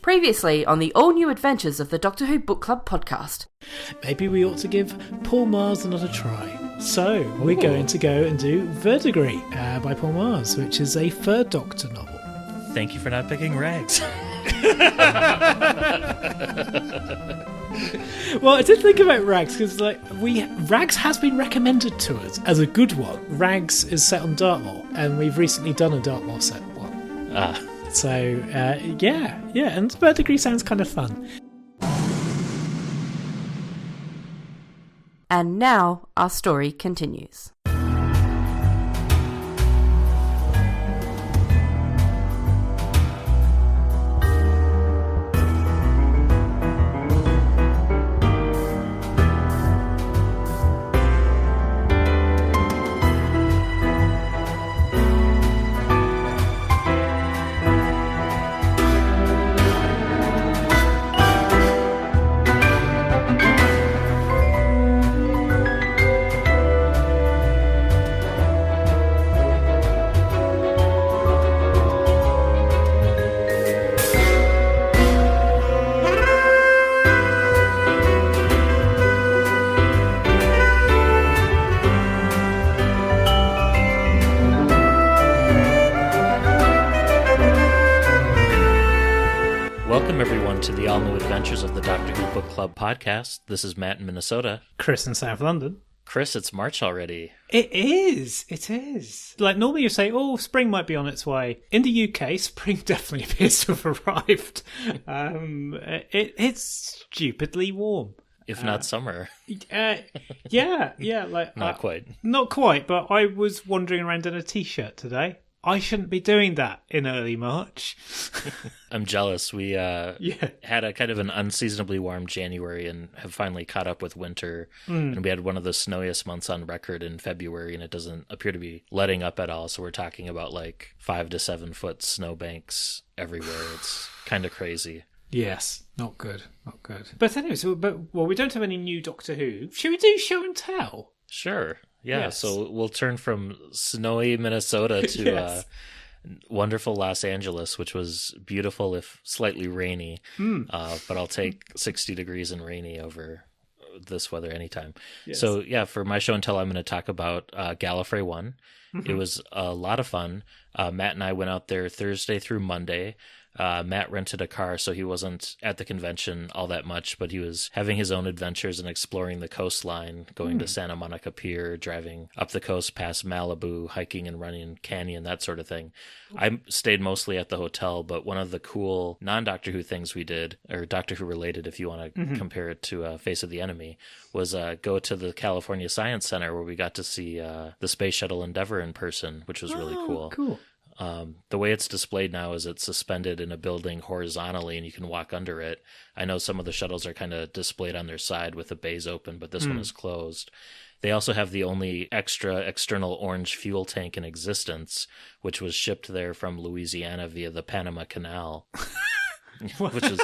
Previously on the all-new adventures of the Doctor Who Book Club podcast. Maybe we ought to give Paul Magrs another try. So, we're going to go and do Verdigris by Paul Magrs, which is a Third Doctor novel. Thank you for not picking Rags. Well, I did think about Rags, because Rags has been recommended to us as a good one. Rags is set on Dartmoor, and we've recently done a Dartmoor set one. So, yeah, and Verdigris sounds kind of fun. And now our story continues. Welcome, everyone, to the all-new adventures of the Doctor Who Book Club podcast. This is Matt in Minnesota. Chris in South London. Chris, it's March already. It is. Like, normally you say, oh, spring might be on its way. In the UK, spring definitely appears to have arrived. It's stupidly warm. If not summer. Yeah. Like Not quite. Not quite, but I was wandering around in a t-shirt today. I shouldn't be doing that in early March. I'm jealous. We had a kind of an unseasonably warm January and have finally caught up with winter. And we had one of the snowiest months on record in February, and it doesn't appear to be letting up at all. So we're talking about like 5 to 7 foot snowbanks everywhere. It's kind of crazy. Yes, not good. But anyway, we don't have any new Doctor Who. Should we do show and tell? Sure. Yeah, Yes. So we'll turn from snowy Minnesota to Yes. wonderful Los Angeles, which was beautiful if slightly rainy. But I'll take 60 degrees and rainy over this weather anytime. Yes. So yeah, for my show and tell, I'm going to talk about Gallifrey 1. It was a lot of fun. Matt and I went out there Thursday through Monday. Matt rented a car, so he wasn't at the convention all that much, but he was having his own adventures and exploring the coastline, going to Santa Monica Pier, driving up the coast past Malibu, hiking and running canyon, that sort of thing. I stayed mostly at the hotel, but one of the cool non-Doctor Who things we did, or Doctor Who related if you want to compare it to Face of the Enemy, was go to the California Science Center, where we got to see the Space Shuttle Endeavour in person, which was really cool. Cool. The way it's displayed now is it's suspended in a building horizontally and you can walk under it. I know some of the shuttles are kind of displayed on their side with the bays open, but this one is closed. They also have the only extra external orange fuel tank in existence, which was shipped there from Louisiana via the Panama Canal. Which is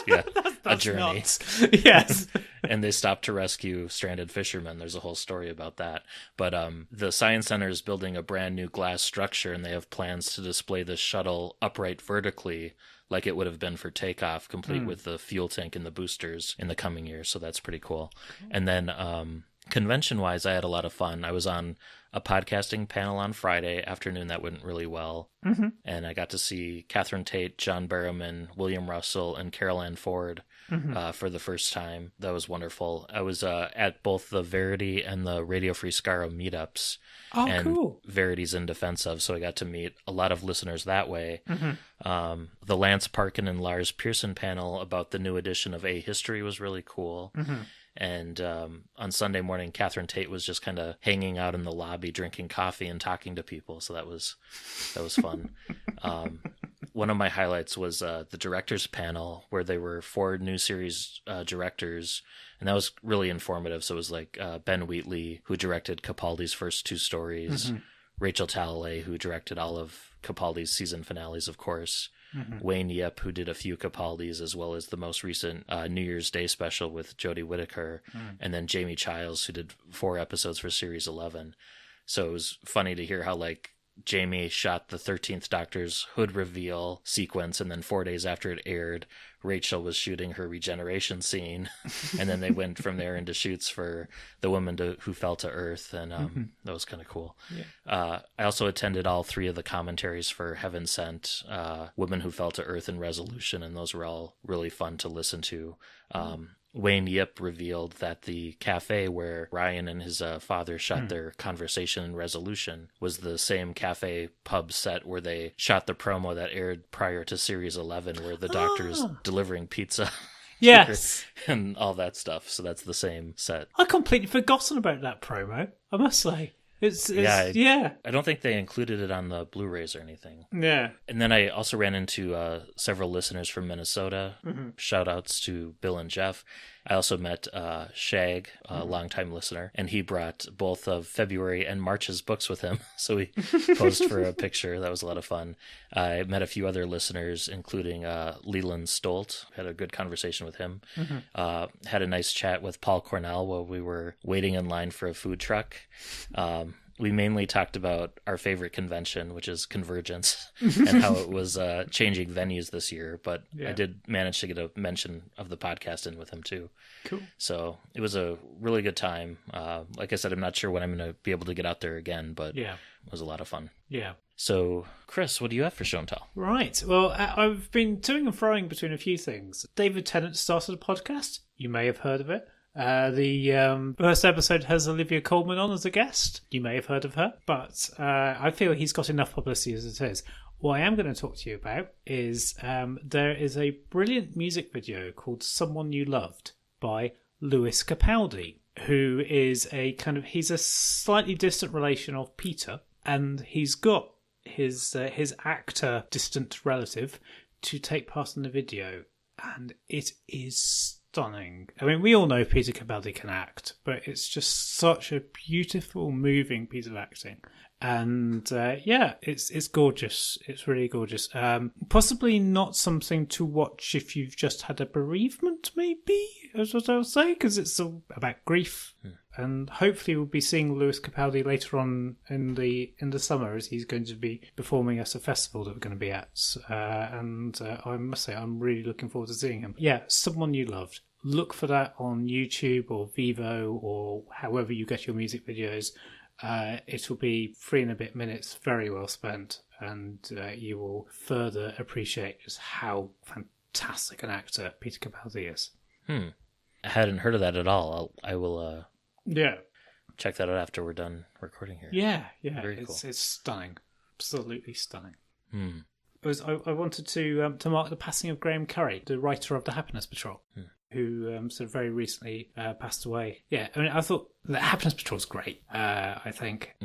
a journey. Nuts. Yes. And they stopped to rescue stranded fishermen. There's a whole story about that. But the Science Center is building a brand new glass structure, and they have plans to display the shuttle upright vertically like it would have been for takeoff, complete with the fuel tank and the boosters in the coming years. So that's pretty cool. And then convention-wise, I had a lot of fun. I was on a podcasting panel on Friday afternoon that went really well. And I got to see Catherine Tate, John Barrowman, William Russell, and Carol Ann Ford for the first time. That was wonderful. I was at both the Verity and the Radio Free Skaro meetups. Oh, and cool. Verity's in defense of, so I got to meet a lot of listeners that way. The Lance Parkin and Lars Pearson panel about the new edition of A History was really cool. And on Sunday morning, Catherine Tate was just kind of hanging out in the lobby, drinking coffee and talking to people. So that was fun. One of my highlights was the directors panel, where there were 4 new series directors, and that was really informative. So it was like Ben Wheatley, who directed Capaldi's first 2 stories, Rachel Talalay, who directed all of Capaldi's season finales, of course, Wayne Yip, who did a few Capaldis, as well as the most recent New Year's Day special with Jodie Whittaker, and then Jamie Childs, who did 4 episodes for Series 11. So it was funny to hear how, like, Jamie shot the 13th Doctor's hood reveal sequence, and then 4 days after it aired, Rachel was shooting her regeneration scene, and then they went from there into shoots for the woman who fell to Earth, and that was kind of cool. Yeah. I also attended all 3 of the commentaries for Heaven Sent, Women Who Fell to Earth, and Resolution, and those were all really fun to listen to. Wayne Yip revealed that the cafe where Ryan and his father shot their conversation in Resolution was the same cafe pub set where they shot the promo that aired prior to Series 11, where the Doctor's delivering pizza. Yes. And all that stuff. So that's the same set. I completely forgotten about that promo, I must say. It's I don't think they included it on the Blu-rays or anything. Yeah. And then I also ran into several listeners from Minnesota. Shout outs to Bill and Jeff. I also met Shag, a longtime listener, and he brought both of February and March's books with him. So we posed for a picture. That was a lot of fun. I met a few other listeners, including Leland Stolt. Had a good conversation with him. Had a nice chat with Paul Cornell while we were waiting in line for a food truck. We mainly talked about our favorite convention, which is Convergence, and how it was changing venues this year. But I did manage to get a mention of the podcast in with him, too. Cool. So it was a really good time. Like I said, I'm not sure when I'm going to be able to get out there again, but it was a lot of fun. Yeah. So, Chris, what do you have for Show and Tell? Right. Well, I've been toing and froing between a few things. David Tennant started a podcast. You may have heard of it. The first episode has Olivia Colman on as a guest. You may have heard of her, but I feel he's got enough publicity as it is. What I am going to talk to you about is there is a brilliant music video called Someone You Loved by Lewis Capaldi, who is he's a slightly distant relation of Peter, and he's got his actor distant relative to take part in the video, and it is stunning. I mean, we all know Peter Capaldi can act, but it's just such a beautiful, moving piece of acting. And it's gorgeous. It's really gorgeous. Possibly not something to watch if you've just had a bereavement, maybe, is what I would say, because it's about grief. And hopefully we'll be seeing Lewis Capaldi later on in the summer, as he's going to be performing at a festival that we're going to be at. And I must say, I'm really looking forward to seeing him. Yeah, Someone You Loved. Look for that on YouTube or Vivo or however you get your music videos. It'll be 3 and a bit minutes, very well spent, and you will further appreciate just how fantastic an actor Peter Capaldi is. I hadn't heard of that at all. I will check that out after we're done recording here. Yeah, Very cool. It's stunning, absolutely stunning. I wanted to mark the passing of Graham Curry, the writer of The Happiness Patrol. Who sort of very recently passed away. Yeah, I mean, I thought the Happiness Patrol's great. I think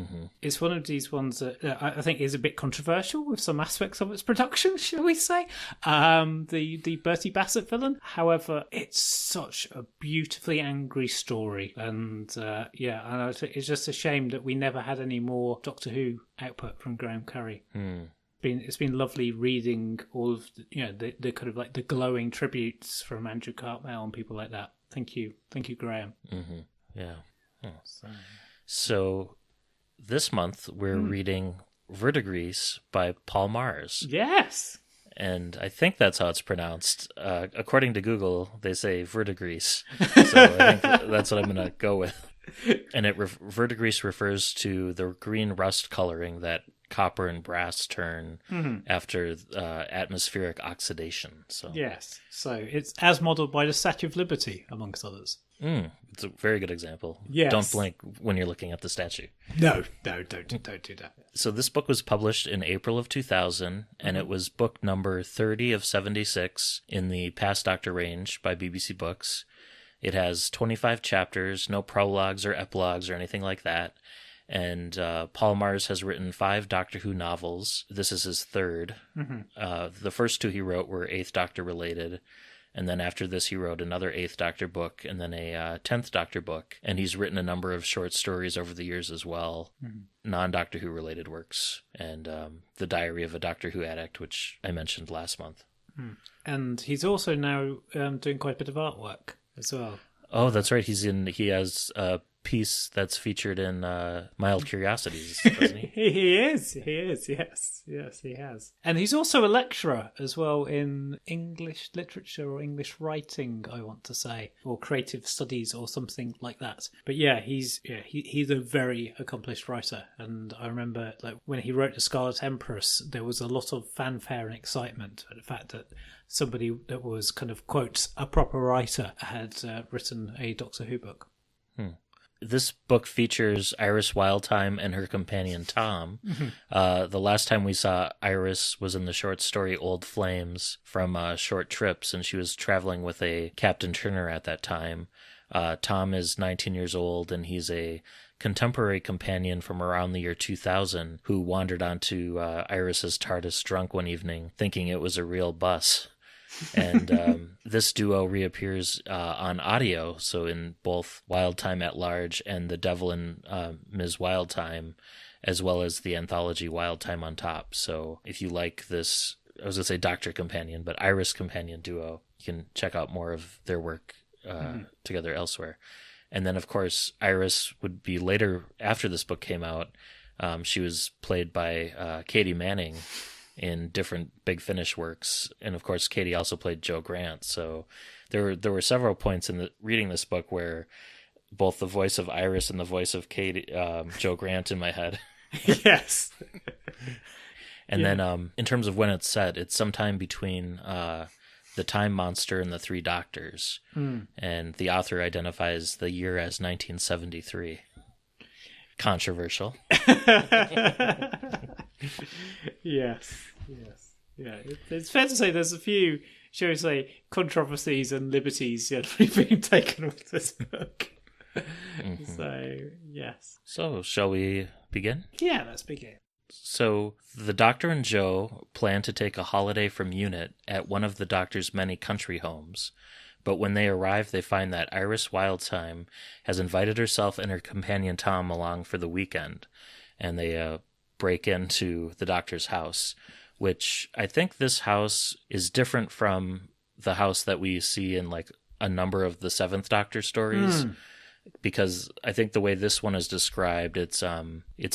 it's one of these ones that I think is a bit controversial with some aspects of its production, shall we say? The Bertie Bassett villain. However, it's such a beautifully angry story, and and I think it's just a shame that we never had any more Doctor Who output from Graham Curry. It's been lovely reading all of the kind of like the glowing tributes from Andrew Cartmel and people like that. Thank you, Graham. Yeah. So this month we're reading Verdigris by Paul Magrs. Yes. And I think that's how it's pronounced. According to Google, they say Verdigris. So I think that's what I'm going to go with. And Verdigris refers to the green rust coloring that copper and brass turn after atmospheric oxidation. So yes, so it's as modelled by the Statue of Liberty, amongst others. It's a very good example. Yes. Don't blink when you're looking at the statue. No, don't do that. So this book was published in April of 2000, and it was book number 30 of 76 in the Past Doctor range by BBC Books. It has 25 chapters, no prologues or epilogues or anything like that. And Paul Magrs has written 5 Doctor Who novels. This is his third. The first 2 he wrote were 8th Doctor related. And then after this, he wrote another 8th Doctor book and then a 10th Doctor book. And he's written a number of short stories over the years as well, non-Doctor Who related works. And The Diary of a Doctor Who Addict, which I mentioned last month. And he's also now doing quite a bit of artwork as well. Oh, that's right. He has piece that's featured in Mild Curiosities, doesn't he? He is, yes, he has. And he's also a lecturer as well in English literature or English writing, I want to say, or creative studies or something like that. But yeah, he's a very accomplished writer. And I remember when he wrote The Scarlet Empress, there was a lot of fanfare and excitement at the fact that somebody that was kind of, quote, a proper writer had written a Doctor Who book. This book features Iris Wildthyme and her companion Tom. The last time we saw Iris was in the short story Old Flames from Short Trips, and she was traveling with a Captain Turner at that time. Tom is 19 years old, and he's a contemporary companion from around the year 2000 who wandered onto Iris's TARDIS drunk one evening, thinking it was a real bus. And this duo reappears on audio, so in both Wildthyme at Large and The Devil and Ms. Wildthyme, as well as the anthology Wildthyme on Top. So if you like this, I was going to say Doctor Companion, but Iris Companion duo, you can check out more of their work together elsewhere. And then, of course, Iris would be later, after this book came out, she was played by Katie Manning in different Big Finish works, and of course Katie also played Jo Grant. So there were several points in reading this book where both the voice of Iris and the voice of Katie, Jo Grant, in my head. Yes. And then in terms of when it's set, it's sometime between the Time Monster and the Three Doctors, and the author identifies the year as 1973. Controversial. Yes. Yeah, it's fair to say there's a few, shall we say, controversies and liberties being taken with this book. So, yes. So, shall we begin? Yeah, let's begin. So, the Doctor and Jo plan to take a holiday from UNIT at one of the Doctor's many country homes. But when they arrive, they find that Iris Wildthyme has invited herself and her companion Tom along for the weekend. And they break into the Doctor's house, which I think this house is different from the house that we see in like a number of the Seventh Doctor stories. Because I think the way this one is described, it's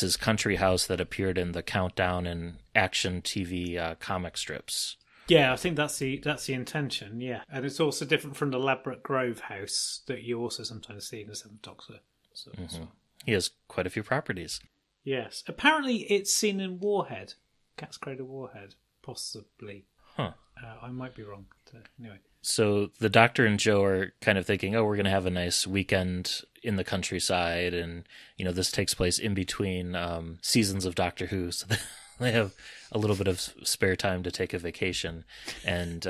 his country house that appeared in the Countdown and Action TV comic strips. Yeah, I think that's the intention. Yeah, and it's also different from the Labrador Grove house that you also sometimes see in the Seventh Doctor. So, he has quite a few properties. Yes, apparently it's seen in Warhead, Cat's Cradle Warhead, possibly. I might be wrong. Anyway. So the Doctor and Jo are kind of thinking, we're going to have a nice weekend in the countryside, and this takes place in between seasons of Doctor Who, so they have a little bit of spare time to take a vacation. And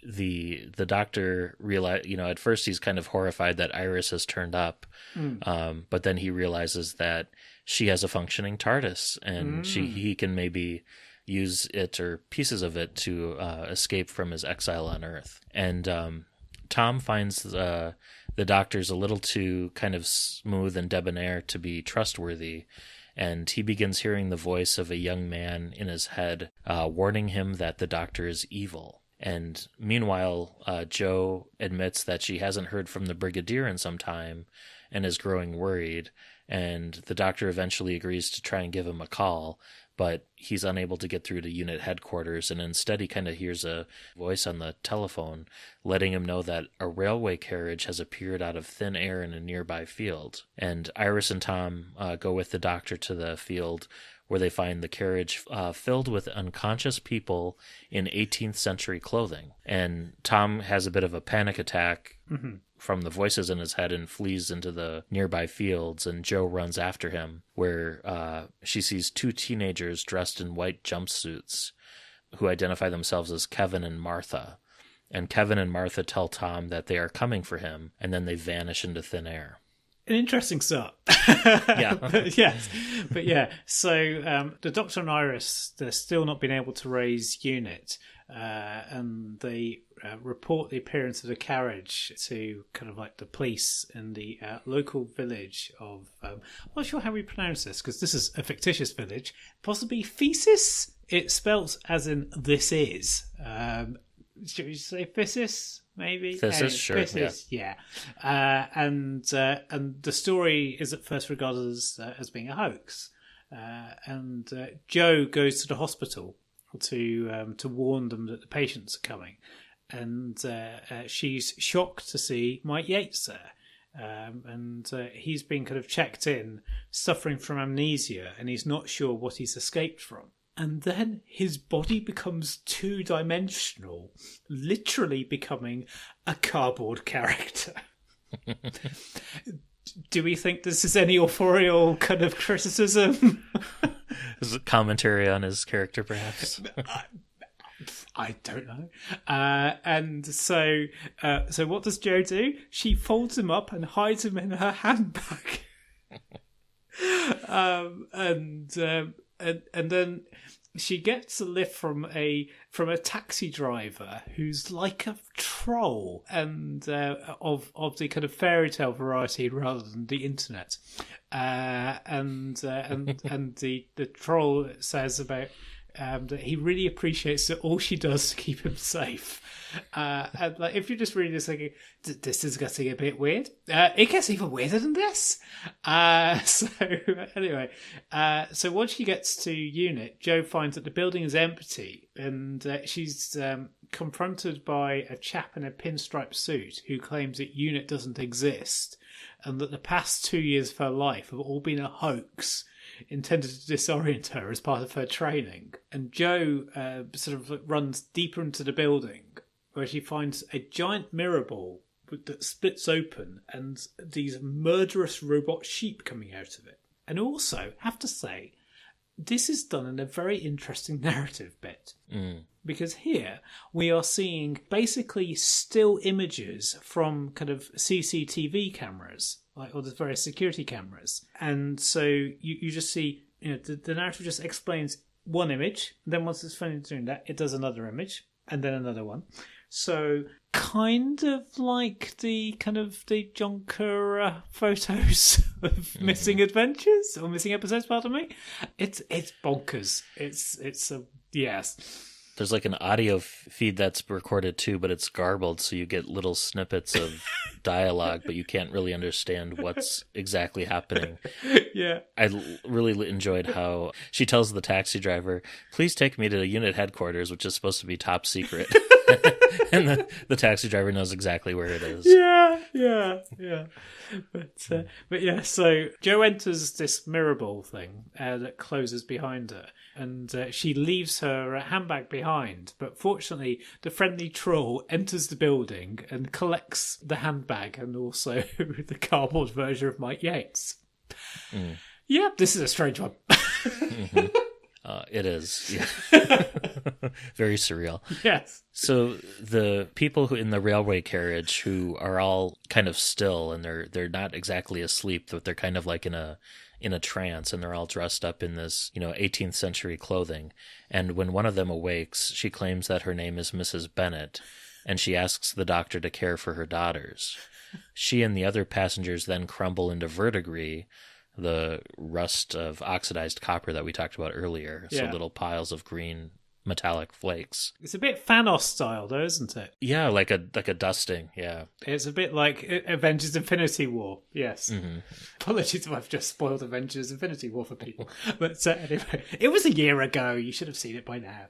the Doctor realize, at first he's kind of horrified that Iris has turned up, but then he realizes that she has a functioning TARDIS, and he can maybe use it or pieces of it to escape from his exile on Earth. And Tom finds the Doctor's a little too kind of smooth and debonair to be trustworthy, and he begins hearing the voice of a young man in his head warning him that the Doctor is evil. And meanwhile, Jo admits that she hasn't heard from the Brigadier in some time and is growing worried, and the Doctor eventually agrees to try and give him a call, but he's unable to get through to unit headquarters, and instead he kind of hears a voice on the telephone letting him know that a railway carriage has appeared out of thin air in a nearby field. And Iris and Tom go with the Doctor to the field, where they find the carriage filled with unconscious people in 18th century clothing. And Tom has a bit of a panic attack from the voices in his head and flees into the nearby fields, and Jo runs after him, where she sees two teenagers dressed in white jumpsuits who identify themselves as Kevin and Martha. And Kevin and Martha tell Tom that they are coming for him, and then they vanish into thin air. An interesting start. Yeah. But yeah, so the Doctor and Iris, they're still not been able to raise unit, and they report the appearance of the carriage to kind of like the police in the local village of, I'm not sure how we pronounce this, because this is a fictitious village, possibly Thesis? It's spelt as in this is. should we say Physis? Maybe Physis, sure. Physis, yeah. And the story is at first regarded as being a hoax. And Jo goes to the hospital to warn them that the patients are coming, and she's shocked to see Mike Yates there. And he's been kind of checked in, suffering from amnesia, and he's not sure what he's escaped from. And then his body becomes two-dimensional, literally becoming a cardboard character. Do we think this is any authorial kind of criticism? Is it commentary on his character, perhaps? I don't know. And so what does Jo do? She folds him up and hides him in her handbag. And then she gets a lift from a taxi driver who's like a troll, and of the kind of fairy tale variety rather than the internet. And the troll says about that he really appreciates that all she does to keep him safe. And like, if you're just reading this thinking, this is getting a bit weird, it gets even weirder than this. So anyway, so once she gets to Unit, Jo finds that the building is empty, and she's confronted by a chap in a pinstripe suit who claims that Unit doesn't exist, and that the past 2 years of her life have all been a hoax intended to disorient her as part of her training. And Jo sort of runs deeper into the building, where she finds a giant mirror ball that splits open and these murderous robot sheep coming out of it. And also, have to say, this is done in a very interesting narrative bit. Because here we are seeing basically still images from kind of CCTV cameras, like, or the various security cameras. And so you just see, the narrative just explains one image, and then once it's finished doing that, it does another image, and then another one. So kind of like the John Cura photos of Missing Adventures, or Missing Episodes, pardon me. It's bonkers. It's a yes. There's like an audio feed that's recorded too, but it's garbled, so you get little snippets of dialogue, but you can't really understand what's exactly happening. Yeah. I really enjoyed how she tells the taxi driver, "Please take me to the unit headquarters," which is supposed to be top secret. And the taxi driver knows exactly where it is. Yeah. But yeah, so Jo enters this mirror ball thing that closes behind her, and she leaves her handbag behind. But fortunately, the friendly troll enters the building and collects the handbag and also the cardboard version of Mike Yates. Yeah, this is a strange one. Mm-hmm. It is. Yeah. Very surreal. Yes. So the people who in the railway carriage who are all kind of still, and they're not exactly asleep, but they're kind of like in a trance, and they're all dressed up in this 18th century clothing. And when one of them awakes, she claims that her name is Mrs. Bennet, and she asks the doctor to care for her daughters. She and the other passengers then crumble into verdigris, the rust of oxidized copper that we talked about earlier. So little piles of green metallic flakes. It's a bit Thanos style, though, isn't it? Yeah, like a dusting. Yeah, it's a bit like Avengers: Infinity War. Yes. Mm-hmm. Apologies if I've just spoiled Avengers: Infinity War for people, but anyway, it was a year ago. You should have seen it by now.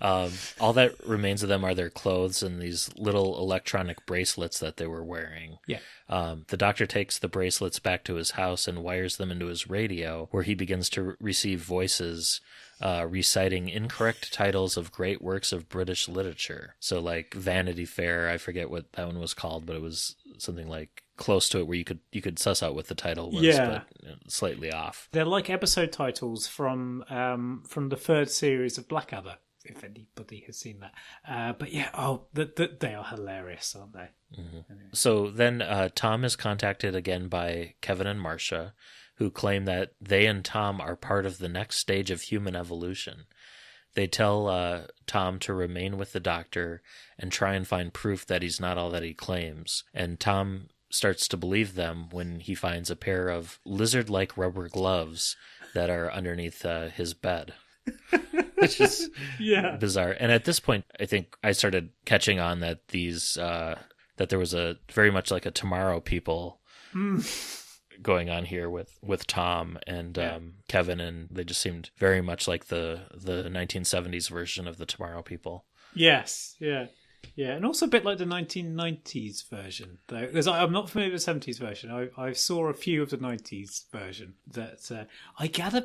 All that remains of them are their clothes and these little electronic bracelets that they were wearing. Yeah. The doctor takes the bracelets back to his house and wires them into his radio, where he begins to receive voices reciting incorrect titles of great works of British literature. So like Vanity Fair, I forget what that one was called, but it was something like close to it where you could suss out what the title was, but slightly off. They're like episode titles from the third series of Blackadder, if anybody has seen that. But yeah, they are hilarious, aren't they? Mm-hmm. Anyway. So then Tom is contacted again by Kevin and Marcia, who claim that they and Tom are part of the next stage of human evolution. They tell Tom to remain with the doctor and try and find proof that he's not all that he claims. And Tom starts to believe them when he finds a pair of lizard-like rubber gloves that are underneath his bed. which is Yeah. bizarre. And at this point, I think I started catching on that that there was a very much like a Tomorrow People going on here with Tom and Kevin, and they just seemed very much like the 1970s version of the Tomorrow People. Yes, yeah. Yeah, and also a bit like the 1990s version, though, because I'm not familiar with the 70s version. I saw a few of the 90s version that I gather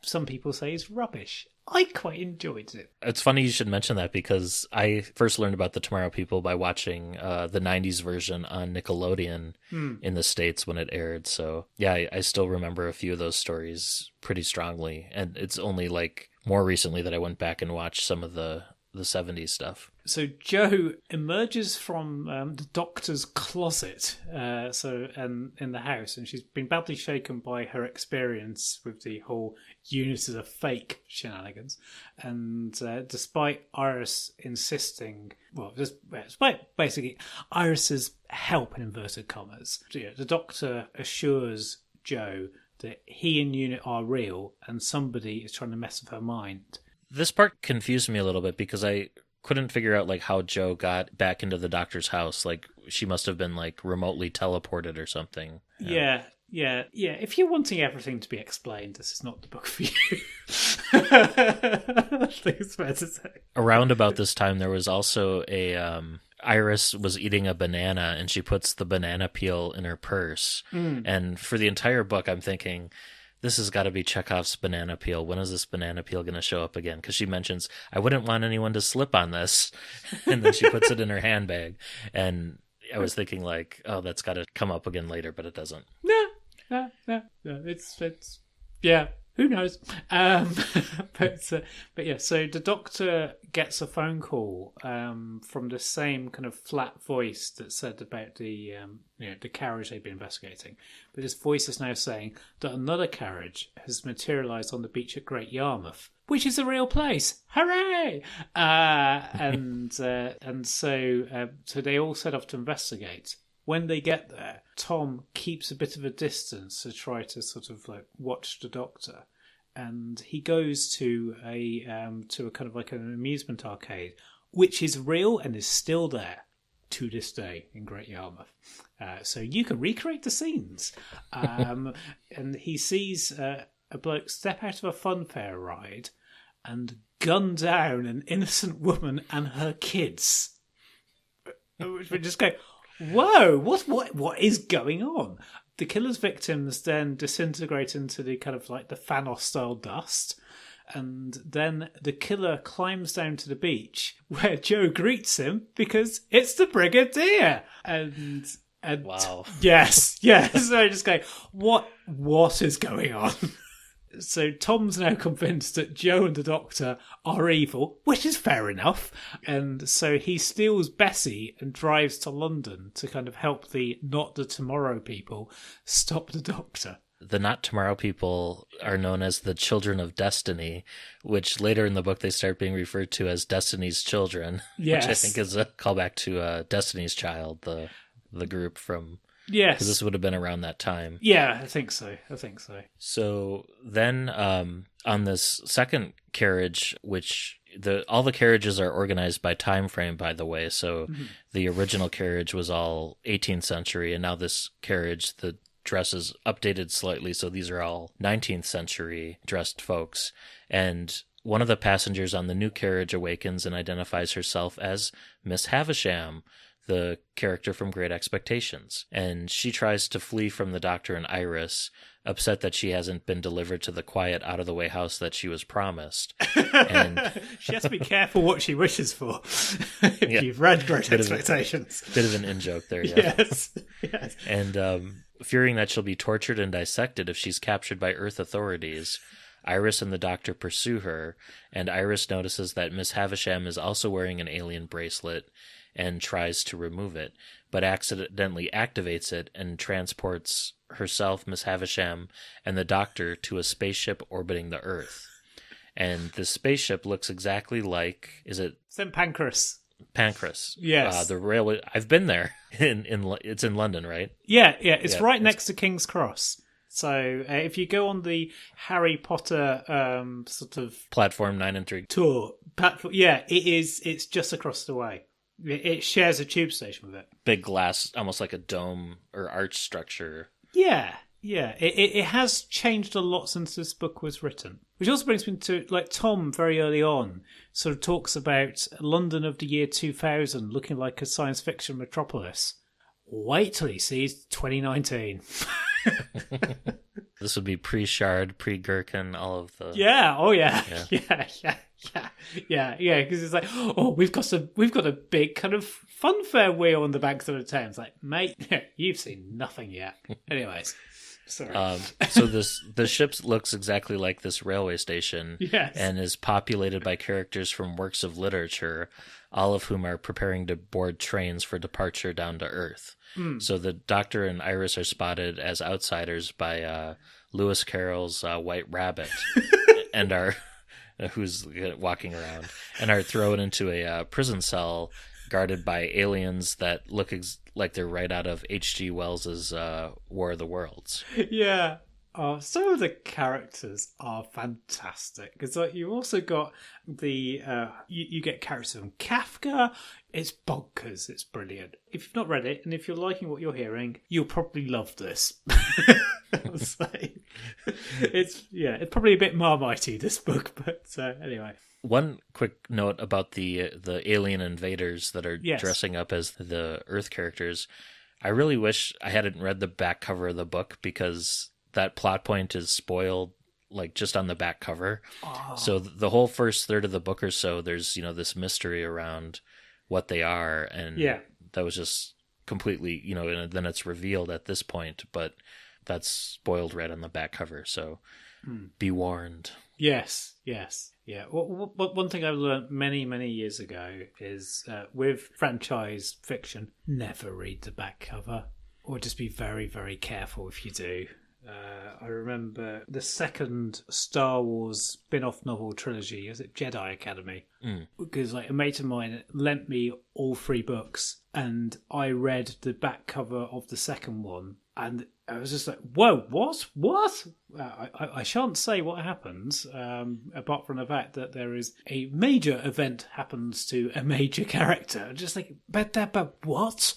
some people say is rubbish. I quite enjoyed it. It's funny you should mention that, because I first learned about the Tomorrow People by watching the 90s version on Nickelodeon in the States when it aired. So, yeah, I still remember a few of those stories pretty strongly. And it's only like more recently that I went back and watched some of the 70s stuff. So Jo emerges from the doctor's closet, in the house, and she's been badly shaken by her experience with the whole unit is a fake shenanigans. And despite Iris insisting, despite basically Iris's help in inverted commas, the doctor assures Jo that he and Unit are real, and somebody is trying to mess with her mind. This part confused me a little bit because I couldn't figure out like how Jo got back into the doctor's house. Like she must have been like remotely teleported or something. Yeah. If you're wanting everything to be explained, this is not the book for you. I think it's fair to say. Around about this time, there was also Iris was eating a banana and she puts the banana peel in her purse. And for the entire book, I'm thinking, this has got to be Chekhov's banana peel. When is this banana peel going to show up again? Because she mentions, I wouldn't want anyone to slip on this. And then she puts it in her handbag. And I was thinking like, oh, that's got to come up again later, but it doesn't. No. It's yeah. Who knows? But yeah. So the doctor gets a phone call from the same kind of flat voice that said about the carriage they've been investigating. But this voice is now saying that another carriage has materialised on the beach at Great Yarmouth, which is a real place. Hooray! And so they all set off to investigate. When they get there, Tom keeps a bit of a distance to try to sort of like watch the doctor, and he goes to a kind of like an amusement arcade, which is real and is still there to this day in Great Yarmouth. So you can recreate the scenes. And he sees a bloke step out of a funfair ride and gun down an innocent woman and her kids. Which we just go, whoa, what is going on? The killer's victims then disintegrate into the kind of like the Thanos-style dust, and then the killer climbs down to the beach where Jo greets him because it's the Brigadier. And wow. Yes. So I just go, what is going on? So Tom's now convinced that Jo and the Doctor are evil, which is fair enough. And so he steals Bessie and drives to London to kind of help the Not the Tomorrow People stop the Doctor. The Not Tomorrow People are known as the Children of Destiny, which later in the book they start being referred to as Destiny's Children, yes. Which I think is a callback to Destiny's Child, the group from... Yes. Because this would have been around that time. Yeah, I think so. So then on this second carriage, which all the carriages are organized by time frame, by the way. So the original carriage was all 18th century, and now this carriage, the dress is updated slightly. So these are all 19th century dressed folks. And one of the passengers on the new carriage awakens and identifies herself as Miss Havisham, the character from Great Expectations. And she tries to flee from the Doctor and Iris, upset that she hasn't been delivered to the quiet, out-of-the-way house that she was promised. And she has to be careful what she wishes for. If you've read Great Expectations. Bit of an in-joke there, yeah. Yes. And fearing that she'll be tortured and dissected if she's captured by Earth authorities, Iris and the Doctor pursue her, and Iris notices that Miss Havisham is also wearing an alien bracelet, and tries to remove it, but accidentally activates it and transports herself, Miss Havisham, and the Doctor to a spaceship orbiting the Earth. And the spaceship looks exactly like... Is it... St. Pancras. Pancras. Yes. The railway... I've been there. It's in London, right? Yeah. It's right next to King's Cross. So if you go on the Harry Potter sort of Platform 9 and 3 tour, yeah, it's just across the way. It shares a tube station with it. Big glass, almost like a dome or arch structure. Yeah. It has changed a lot since this book was written. Which also brings me to, like, Tom very early on sort of talks about London of the year 2000 looking like a science fiction metropolis. Wait till he sees 2019. This would be pre-Shard, pre-Gherkin, all of the... Yeah, oh yeah. Yeah, because it's like, oh, we've got a big kind of funfair wheel on the banks of the Thames. Like, mate, you've seen nothing yet. Anyways, sorry. So the ship looks exactly like this railway station, yes, and is populated by characters from works of literature, all of whom are preparing to board trains for departure down to Earth. So the Doctor and Iris are spotted as outsiders by Lewis Carroll's White Rabbit, and are who's walking around, and are thrown into a prison cell guarded by aliens that look like they're right out of H.G. Wells's War of the Worlds. Yeah. Oh, some of the characters are fantastic. Because like, you also got the you get characters from Kafka. It's bonkers. It's brilliant. If you've not read it, and if you're liking what you're hearing, you'll probably love this. I'll say. It's probably a bit Marmitey, this book, but anyway. One quick note about the alien invaders that are dressing up as the Earth characters. I really wish I hadn't read the back cover of the book, because that plot point is spoiled, like, just on the back cover. Oh. So the whole first third of the book or so, there's, this mystery around what they are, and that was just completely, and then it's revealed at this point, but that's spoiled right on the back cover, so be warned. Yes. Yeah. One thing I've learned many, many years ago is with franchise fiction, never read the back cover, or just be very, very careful if you do. I remember the second Star Wars spin-off novel trilogy, is it Jedi Academy? Because like a mate of mine lent me all 3 books, and I read the back cover of the second one, and I was just like, whoa, what? I shan't say what happens, apart from the fact that there is a major event happens to a major character. Just like, but what?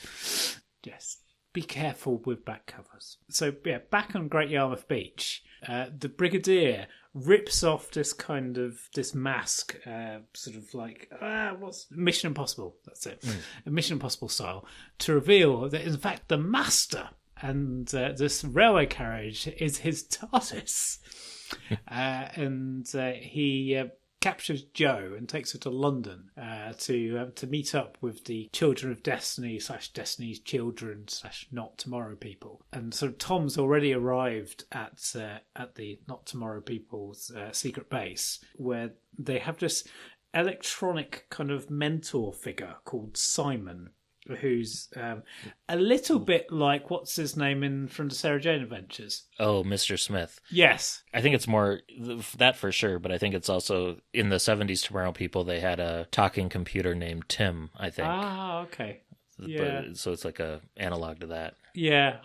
Yes. Be careful with back covers. So yeah, back on Great Yarmouth Beach, the Brigadier rips off this mask, sort of like what's Mission Impossible? That's it, a Mission Impossible style, to reveal that in fact the Master and this railway carriage is his TARDIS, and he captures Jo and takes her to London to meet up with the Children of Destiny / Destiny's Children / Not Tomorrow People. And so Tom's already arrived at the Not Tomorrow People's secret base, where they have this electronic kind of mentor figure called Simon, who's a little bit like, what's his name from the Sarah Jane Adventures? Oh, Mr. Smith. Yes. I think it's more that for sure, but I think it's also in the 70s Tomorrow People, they had a talking computer named Tim, I think. Ah, okay. Yeah. But, so it's like a analog to that. Yeah,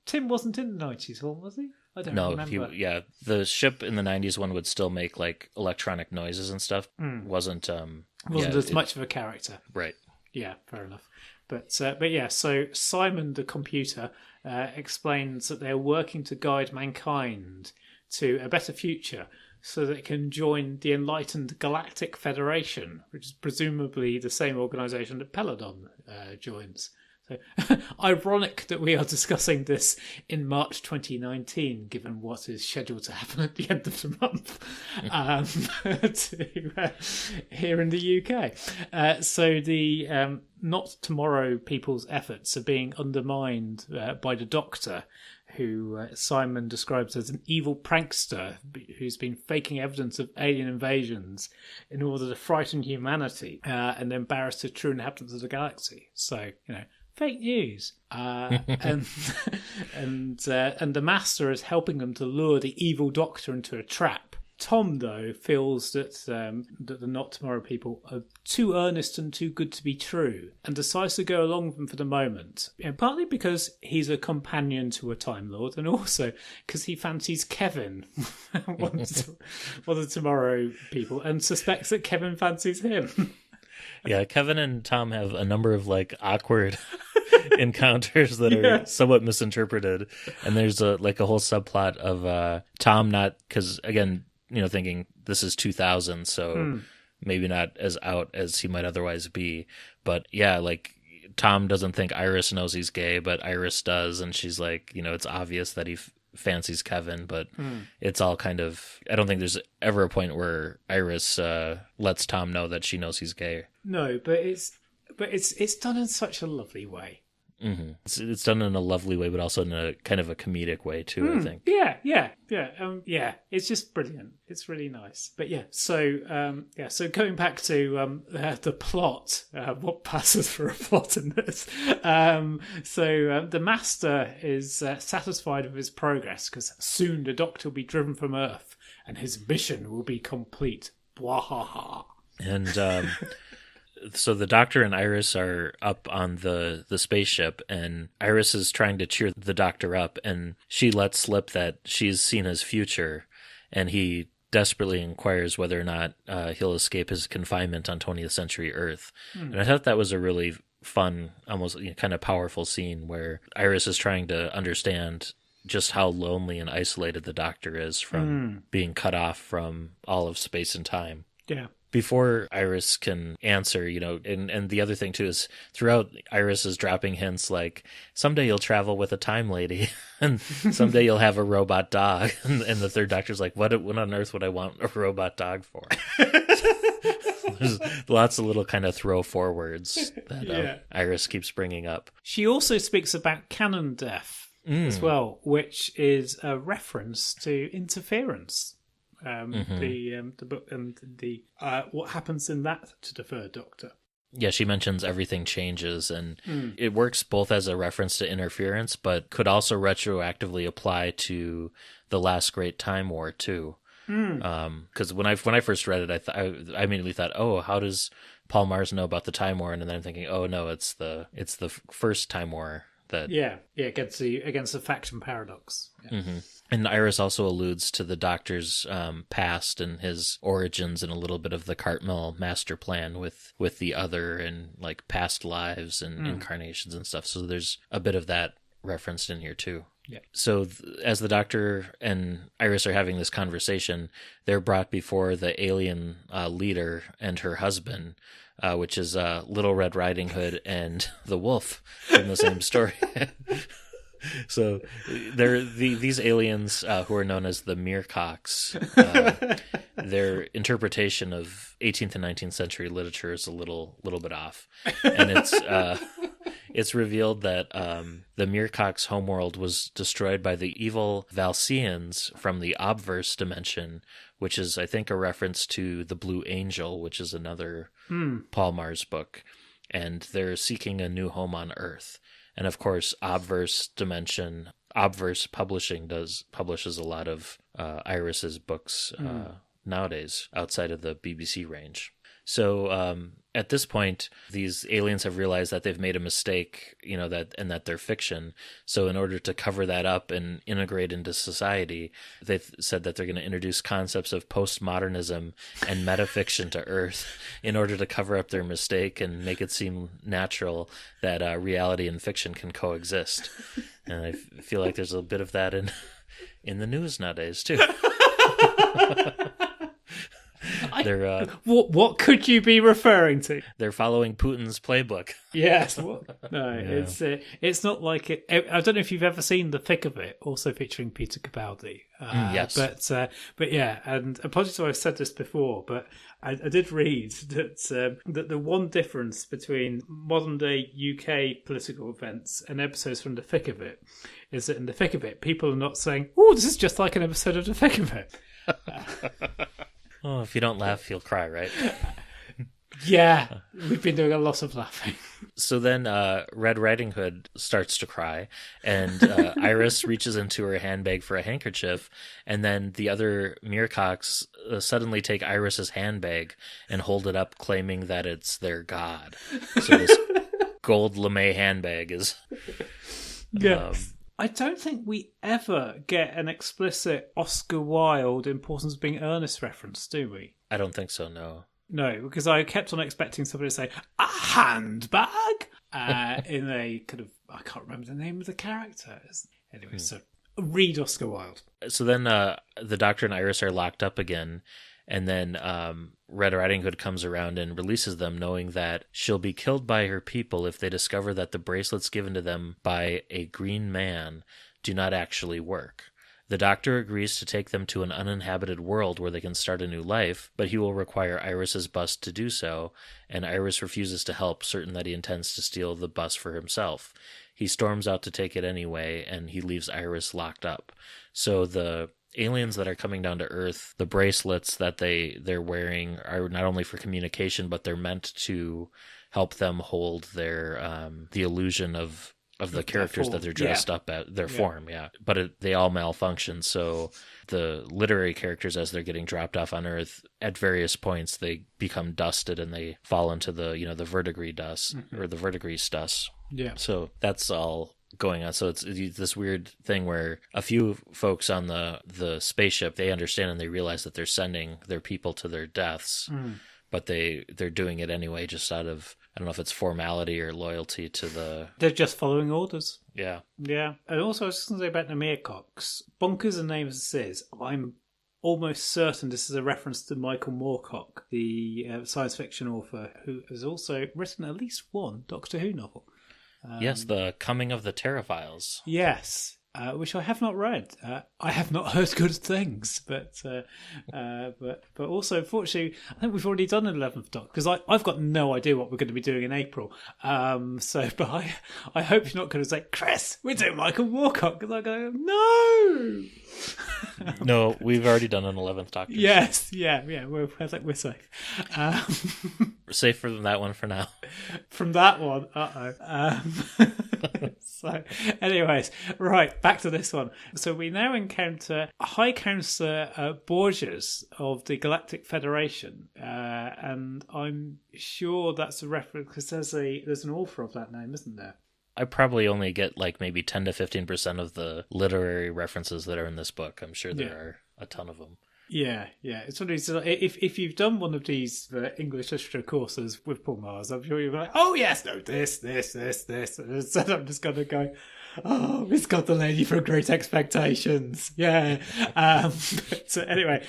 Tim wasn't in the 90s one, was he? I don't remember. The ship in the 90s one would still make like electronic noises and stuff. Wasn't as much of a character. Right. Yeah, fair enough. But yeah, so Simon the computer explains that they're working to guide mankind to a better future so that it can join the Enlightened Galactic Federation, which is presumably the same organisation that Peladon joins. So ironic that we are discussing this in March 2019, given what is scheduled to happen at the end of the month here in the UK. So the Not Tomorrow People's efforts are being undermined by the Doctor, who Simon describes as an evil prankster who's been faking evidence of alien invasions in order to frighten humanity and embarrass the true inhabitants of the galaxy. So, fake news. And the Master is helping them to lure the evil Doctor into a trap Tom, though, feels that that the Not Tomorrow people are too earnest and too good to be true, and decides to go along with them for the moment. Partly because he's a companion to a Time Lord, and also because he fancies Kevin, one of the Tomorrow people, and suspects that Kevin fancies him. Yeah, Kevin and Tom have a number of awkward encounters that are somewhat misinterpreted, and there's a whole subplot of Tom not, because again, thinking this is 2000, so maybe not as out as he might otherwise be, but yeah, Tom doesn't think Iris knows he's gay, but Iris does, and she's like, it's obvious that he fancies Kevin, but it's all kind of, I don't think there's ever a point where Iris lets Tom know that she knows he's gay. No, but it's done in such a lovely way. Mm-hmm. It's done in a lovely way, but also in a kind of a comedic way too. I think. Yeah. It's just brilliant. It's really nice. But so going back to the plot, what passes for a plot in this? The Master is satisfied with his progress because soon the Doctor will be driven from Earth and his mission will be complete. Bwahaha. And. So the Doctor and Iris are up on the spaceship, and Iris is trying to cheer the Doctor up, and she lets slip that she's seen his future, and he desperately inquires whether or not he'll escape his confinement on 20th century Earth. And I thought that was a really fun, almost kind of powerful scene where Iris is trying to understand just how lonely and isolated the Doctor is from being cut off from all of space and time. Yeah. Before Iris can answer, and the other thing too is throughout Iris is dropping hints like someday you'll travel with a time lady and someday you'll have a robot dog. And the third Doctor's like, what on earth would I want a robot dog for? There's lots of little kind of throw forwards that Iris keeps bringing up. She also speaks about canon death as well, which is a reference to interference. The book and the what happens in that to the Third Doctor. Yeah, she mentions everything changes, and it works both as a reference to interference, but could also retroactively apply to the Last Great Time War too. Because when I first read it, I immediately thought, oh, how does Paul Magrs know about the Time War? And then I'm thinking, oh no, it's the first Time War that against the faction paradox. Yeah. Mm-hmm. And Iris also alludes to the Doctor's past and his origins and a little bit of the Cartmel master plan with the Other and past lives and incarnations and stuff. So there's a bit of that referenced in here too. Yeah. So as the Doctor and Iris are having this conversation, they're brought before the alien leader and her husband, which is Little Red Riding Hood and the Wolf from the same story. So they're these aliens who are known as the Meercocks. Their interpretation of 18th and 19th century literature is a little bit off, and it's revealed that the Meercocks' homeworld was destroyed by the evil Valseans from the Obverse dimension, which is, I think, a reference to the Blue Angel, which is another Paul Magrs book, and they're seeking a new home on Earth. And of course, Obverse Publishing publishes a lot of Iris's books nowadays outside of the BBC range. So at this point, these aliens have realized that they've made a mistake, that they're fiction. So in order to cover that up and integrate into society, they've said that they're going to introduce concepts of postmodernism and metafiction to Earth in order to cover up their mistake and make it seem natural that reality and fiction can coexist. And I feel like there's a bit of that in the news nowadays too. They're what could you be referring to? They're following Putin's playbook. Yes. It's not like it. I don't know if you've ever seen The Thick of It, also featuring Peter Capaldi. Yes. But yeah, and apologies if I've said this before, but I did read that the one difference between modern day UK political events and episodes from The Thick of It is that in The Thick of It, people are not saying, "Oh, this is just like an episode of The Thick of It." Oh, if you don't laugh, you'll cry, right? Yeah, we've been doing a lot of laughing. So then Red Riding Hood starts to cry, and Iris reaches into her handbag for a handkerchief, and then the other Meercocks suddenly take Iris's handbag and hold it up, claiming that it's their god. So this gold lame handbag is... Yes. I don't think we ever get an explicit Oscar Wilde Importance of Being Earnest reference, do we? I don't think so, no. No, because I kept on expecting somebody to say, a handbag? In a kind of, I can't remember the name of the character. Anyway, so read Oscar Wilde. So then the Doctor and Iris are locked up again, and then Red Riding Hood comes around and releases them, knowing that she'll be killed by her people if they discover that the bracelets given to them by a green man do not actually work. The Doctor agrees to take them to an uninhabited world where they can start a new life, but he will require Iris's bust to do so, and Iris refuses to help, certain that he intends to steal the bust for himself. He storms out to take it anyway, and he leaves Iris locked up. So the aliens that are coming down to Earth, the bracelets that they're wearing are not only for communication, but they're meant to help them hold their the illusion of the characters that they're dressed up at, their form, But they all malfunction, so the literary characters, as they're getting dropped off on Earth, at various points, they become dusted and they fall into the verdigris dust, or the verdigris dust. Yeah. So that's all going on. So it's this weird thing where a few folks on the spaceship, they understand and they realize that they're sending their people to their deaths, but they're doing it anyway, just out of, I don't know if it's formality or loyalty to the... They're just following orders. Yeah. Yeah. And also, I was just going to say about the Meercocks, bonkers a name as this is, I'm almost certain this is a reference to Michael Moorcock, the science fiction author, who has also written at least one Doctor Who novel. Yes, The Coming of the Terraphiles. Yes. Which I have not read. I have not heard good things, but also, unfortunately, I think we've already done an 11th Doctor, because I've got no idea what we're going to be doing in April. But I hope you're not going to say, Chris, we're doing Michael Moorcock, because I go, no. No, we've already done an 11th Doctor. Yes, yeah, we're safe. We're safe from that one for now. From that one, So, anyways, right, back to this one. So we now encounter High Councillor Borges of the Galactic Federation, and I'm sure that's a reference, because there's an author of that name, isn't there? I probably only get like maybe 10 to 15% of the literary references that are in this book. I'm sure there are a ton of them. Yeah. It's one of these, if you've done one of these English literature courses with Paul Magrs, I'm sure you'll be like, oh yes, no, this. And so I'm just going to go, oh, it's got the lady from Great Expectations. Yeah. So anyway,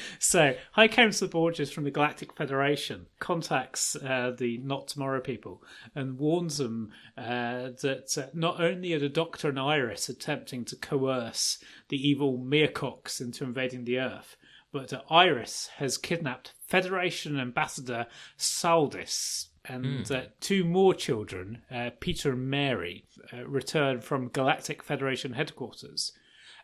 High Councillor Borges from the Galactic Federation contacts the Not Tomorrow people and warns them that not only are the Doctor and Iris attempting to coerce the evil Meercocks into invading the Earth, but Iris has kidnapped Federation Ambassador Saldis, and two more children, Peter and Mary, return from Galactic Federation headquarters.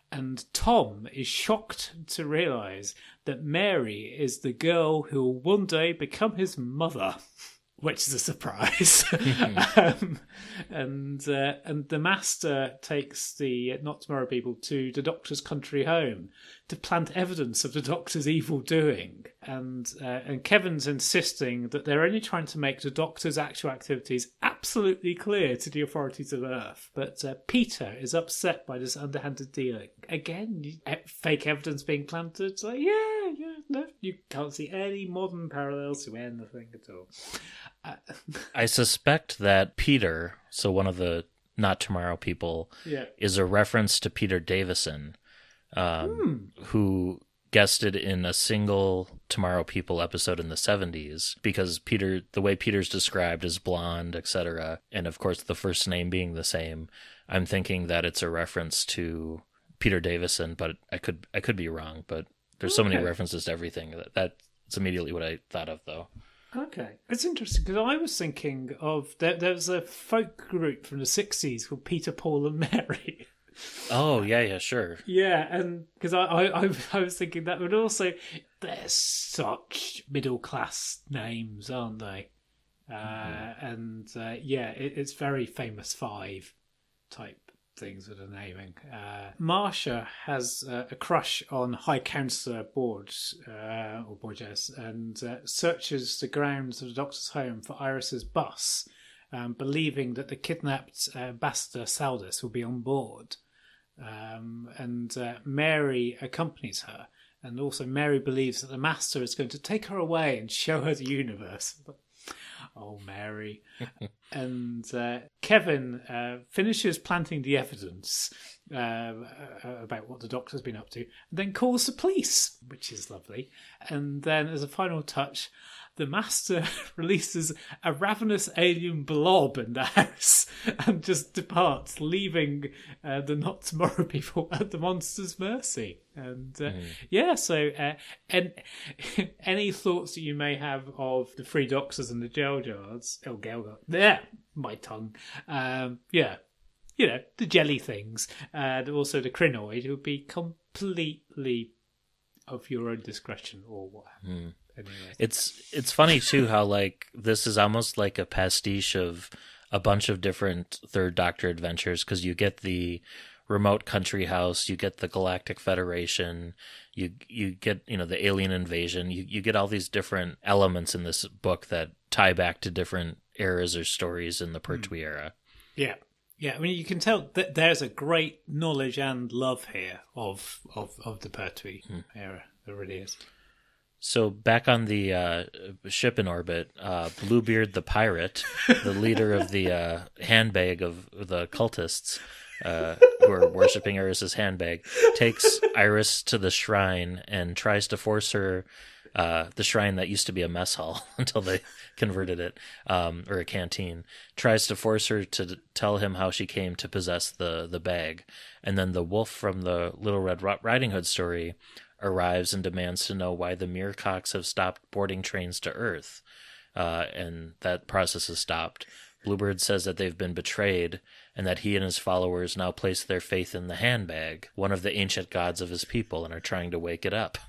And Tom is shocked to realise that Mary is the girl who will one day become his mother. Which is a surprise. And the Master takes the Not Tomorrow people to the Doctor's country home to plant evidence of the Doctor's evil doing. And Kevin's insisting that they're only trying to make the Doctor's actual activities absolutely clear to the authorities of Earth. But Peter is upset by this underhanded dealing. Again, fake evidence being planted. It's like, no, you can't see any modern parallels to anything at all. I suspect that Peter, so one of the Not Tomorrow people, is a reference to Peter Davison, who guested in a single Tomorrow People episode in the 70s, because Peter, the way Peter's described is blonde, etc., and of course the first name being the same, I'm thinking that it's a reference to Peter Davison, but I could be wrong, but there's so many references to everything that's immediately what I thought of, though. Okay. It's interesting, because I was thinking of... There was a folk group from the 60s called Peter, Paul and Mary. Oh, yeah, sure. Yeah, and because I was thinking that would also... They're such middle-class names, aren't they? It's very famous five type things with the naming. Marcia has a crush on High Councillor Borges, and searches the grounds of the Doctor's home for Iris's bus, believing that the kidnapped Ambassador Saldus will be on board. Mary accompanies her, and also Mary believes that the Master is going to take her away and show her the universe. Oh, Mary. And Kevin finishes planting the evidence about what the Doctor's been up to, and then calls the police, which is lovely. And then, as a final touch, the Master releases a ravenous alien blob in the house and just departs, leaving the Not Tomorrow people at the monster's mercy. And any thoughts that you may have of the Three Doctors and the Geljards? Oh, Gelgard. There, my tongue. The jelly things, and also the crinoid, would be completely of your own discretion or what have you. Anyway. It's funny too how like this is almost like a pastiche of a bunch of different Third Doctor adventures, because you get the remote country house, you get the Galactic Federation, you get the alien invasion, you get all these different elements in this book that tie back to different eras or stories in the Pertwee era. Yeah. I mean, you can tell that there's a great knowledge and love here of the Pertwee era. There really is. So back on the ship in orbit, Bluebeard the pirate, the leader of the handbag of the cultists who are worshipping Iris's handbag, takes Iris to the shrine and tries to force her, the shrine that used to be a mess hall until they converted it, or a canteen, tries to force her to tell him how she came to possess the bag. And then the wolf from the Little Red Riding Hood story arrives and demands to know why the Muircocks have stopped boarding trains to Earth, and that process has stopped. Bluebird says that they've been betrayed and that he and his followers now place their faith in the handbag, one of the ancient gods of his people, and are trying to wake it up.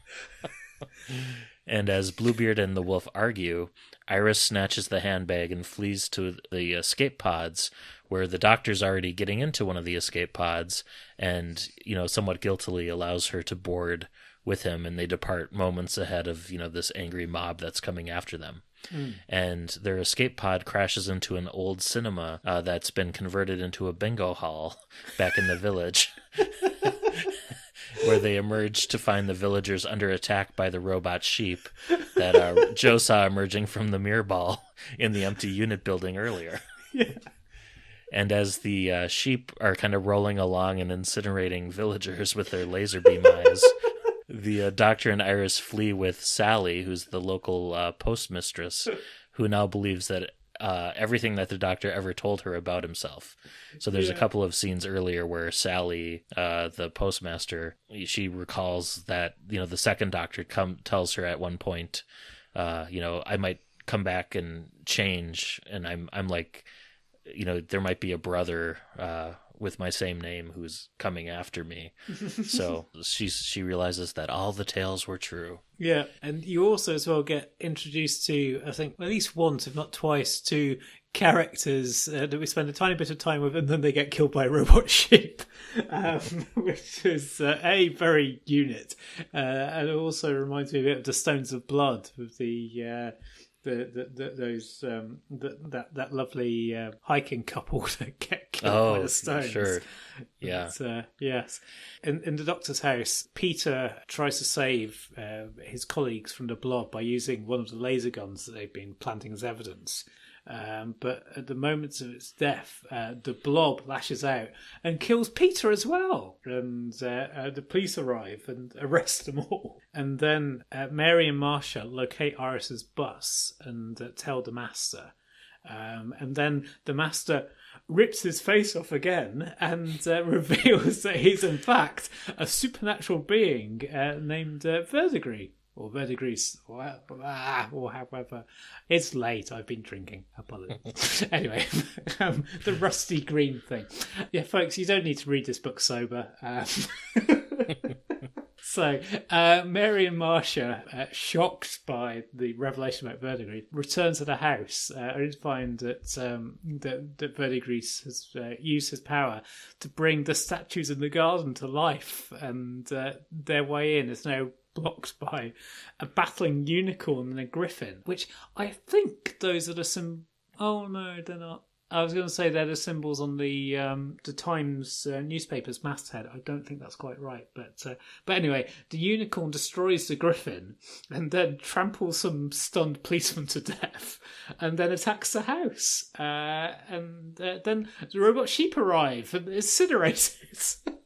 And as Bluebeard and the wolf argue, Iris snatches the handbag and flees to the escape pods, where the Doctor's already getting into one of the escape pods and, somewhat guiltily allows her to board with him, and they depart moments ahead of, this angry mob that's coming after them. And their escape pod crashes into an old cinema that's been converted into a bingo hall back in the village, where they emerge to find the villagers under attack by the robot sheep that Joe saw emerging from the mirror ball in the empty unit building earlier. Yeah. And as the sheep are kind of rolling along and incinerating villagers with their laser beam eyes, the Doctor and Iris flee with Sally, who's the local postmistress, who now believes that everything that the Doctor ever told her about himself. So there's a couple of scenes earlier where Sally, the postmaster, she recalls that, the second Doctor tells her at one point, I might come back and change, and I'm like, there might be a brother with my same name who's coming after me. So she realizes that all the tales were true. Yeah, and you also as well get introduced to, I think, at least once, if not twice, to characters that we spend a tiny bit of time with, and then they get killed by a robot sheep, which is very unit. And it also reminds me a bit of the Stones of Blood, with that lovely hiking couple that get killed by the stones. Sure. Yeah. But, yes. In the Doctor's house, Peter tries to save his colleagues from the blob by using one of the laser guns that they've been planting as evidence. But at the moments of its death, the blob lashes out and kills Peter as well. And the police arrive and arrest them all. And then Mary and Marcia locate Iris's bus and tell the Master. And then the Master rips his face off again and reveals that he's in fact a supernatural being named Verdigris. Or Verdigris, or however. It's late, I've been drinking. Apologies. Anyway, the rusty green thing. Yeah, folks, you don't need to read this book sober. So, Mary and Marcia, shocked by the revelation about Verdigris, return to the house only to find that that Verdigris has used his power to bring the statues in the garden to life, and their way in is now blocked by a battling unicorn and a griffin, which I think those are the Oh no, they're not. I was going to say they're the symbols on the Times newspaper's masthead. I don't think that's quite right, but anyway, the unicorn destroys the griffin and then tramples some stunned policeman to death, and then attacks the house. And then the robot sheep arrive and incinerated.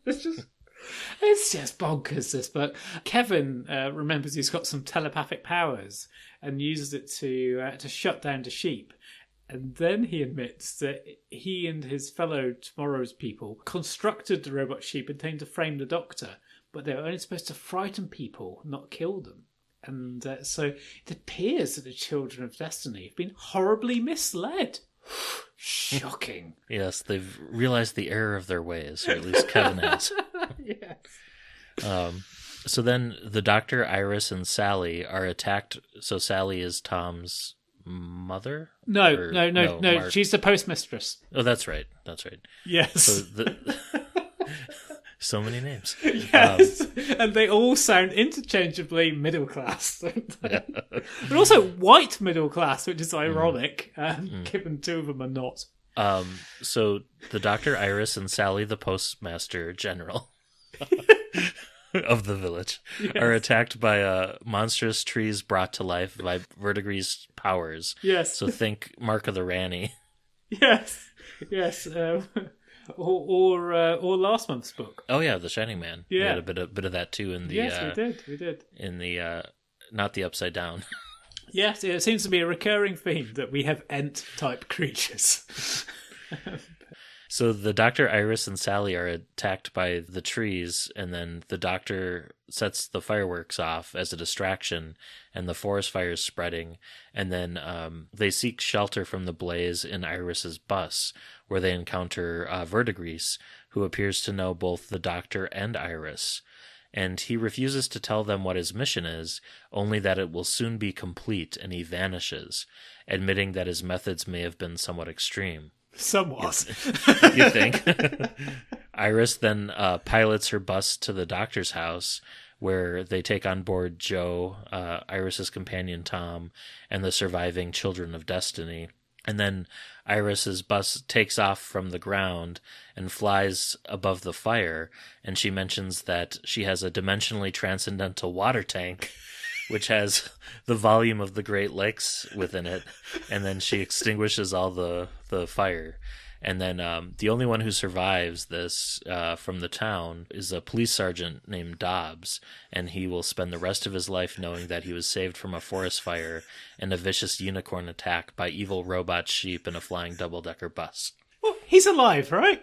It's just bonkers, this. But Kevin remembers he's got some telepathic powers and uses it to shut down the sheep. And then he admits that he and his fellow Tomorrow's people constructed the robot sheep intending to frame the Doctor, but they were only supposed to frighten people, not kill them. And so it appears that the Children of Destiny have been horribly misled. Shocking. Yes, they've realized the error of their ways, or at least Kevin has. Yes. So then the Doctor, Iris, and Sally are attacked. So Sally is Tom's mother? No. She's the postmistress. Oh, that's right. Yes. So, so many names. Yes, and they all sound interchangeably middle class. But also white middle class, which is ironic, given two of them are not. So the Doctor, Iris, and Sally, the postmaster general of the village, are attacked by monstrous trees brought to life by Verdigris' powers. Yes. So think Mark of the Ranny. Yes. Or last month's book. Oh yeah, The Shining Man. Yeah, we had a bit of that too in the. Yes, we did. In the not the Upside Down. Yes, it seems to be a recurring theme that we have Ent type creatures. So the Doctor, Iris, and Sally are attacked by the trees, and then the Doctor sets the fireworks off as a distraction, and the forest fire is spreading, and then they seek shelter from the blaze in Iris's bus, where they encounter Verdigris, who appears to know both the Doctor and Iris, and he refuses to tell them what his mission is, only that it will soon be complete, and he vanishes, admitting that his methods may have been somewhat extreme. Somewhat. You think? Iris then pilots her bus to the Doctor's house, where they take on board Joe, Iris's companion Tom, and the surviving Children of Destiny. And then Iris's bus takes off from the ground and flies above the fire, and she mentions that she has a dimensionally transcendental water tank, which has the volume of the Great Lakes within it, and then she extinguishes all the fire. And then the only one who survives this from the town is a police sergeant named Dobbs, and he will spend the rest of his life knowing that he was saved from a forest fire and a vicious unicorn attack by evil robot sheep in a flying double-decker bus. Well, he's alive, right?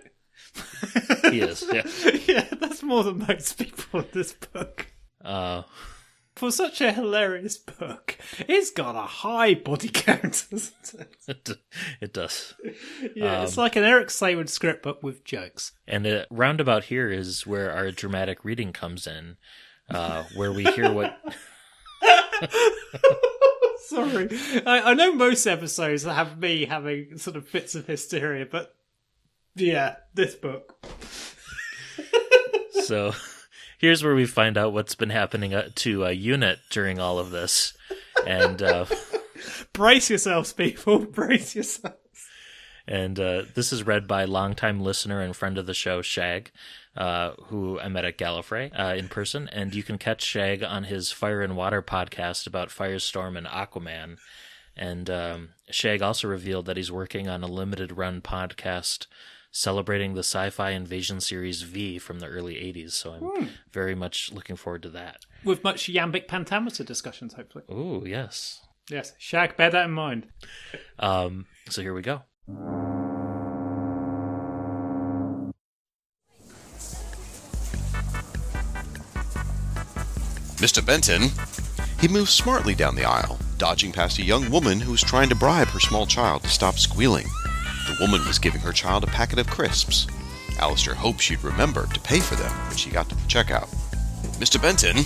He is, yeah. Yeah, that's more than most people in this book. For such a hilarious book, it's got a high body count, doesn't it? It does. Yeah, it's like an Eric Sayward script, but with jokes. And roundabout here is where our dramatic reading comes in, where we hear what... Sorry. I know most episodes have me having sort of fits of hysteria, but yeah, this book. So... Here's where we find out what's been happening to Unit during all of this. And brace yourselves, people. Brace yourselves. And this is read by longtime listener and friend of the show, Shag, who I met at Gallifrey in person. And you can catch Shag on his Fire and Water podcast about Firestorm and Aquaman. And Shag also revealed that he's working on a limited run podcast celebrating the sci-fi invasion series V from the early 80s, so I'm very much looking forward to that. With much iambic pentameter discussions, hopefully. Oh, yes. Yes, Shag, bear that in mind. So here we go. Mr. Benton. He moves smartly down the aisle, dodging past a young woman who was trying to bribe her small child to stop squealing. The woman was giving her child a packet of crisps. Alistair hoped she'd remember to pay for them when she got to the checkout. Mr. Benton?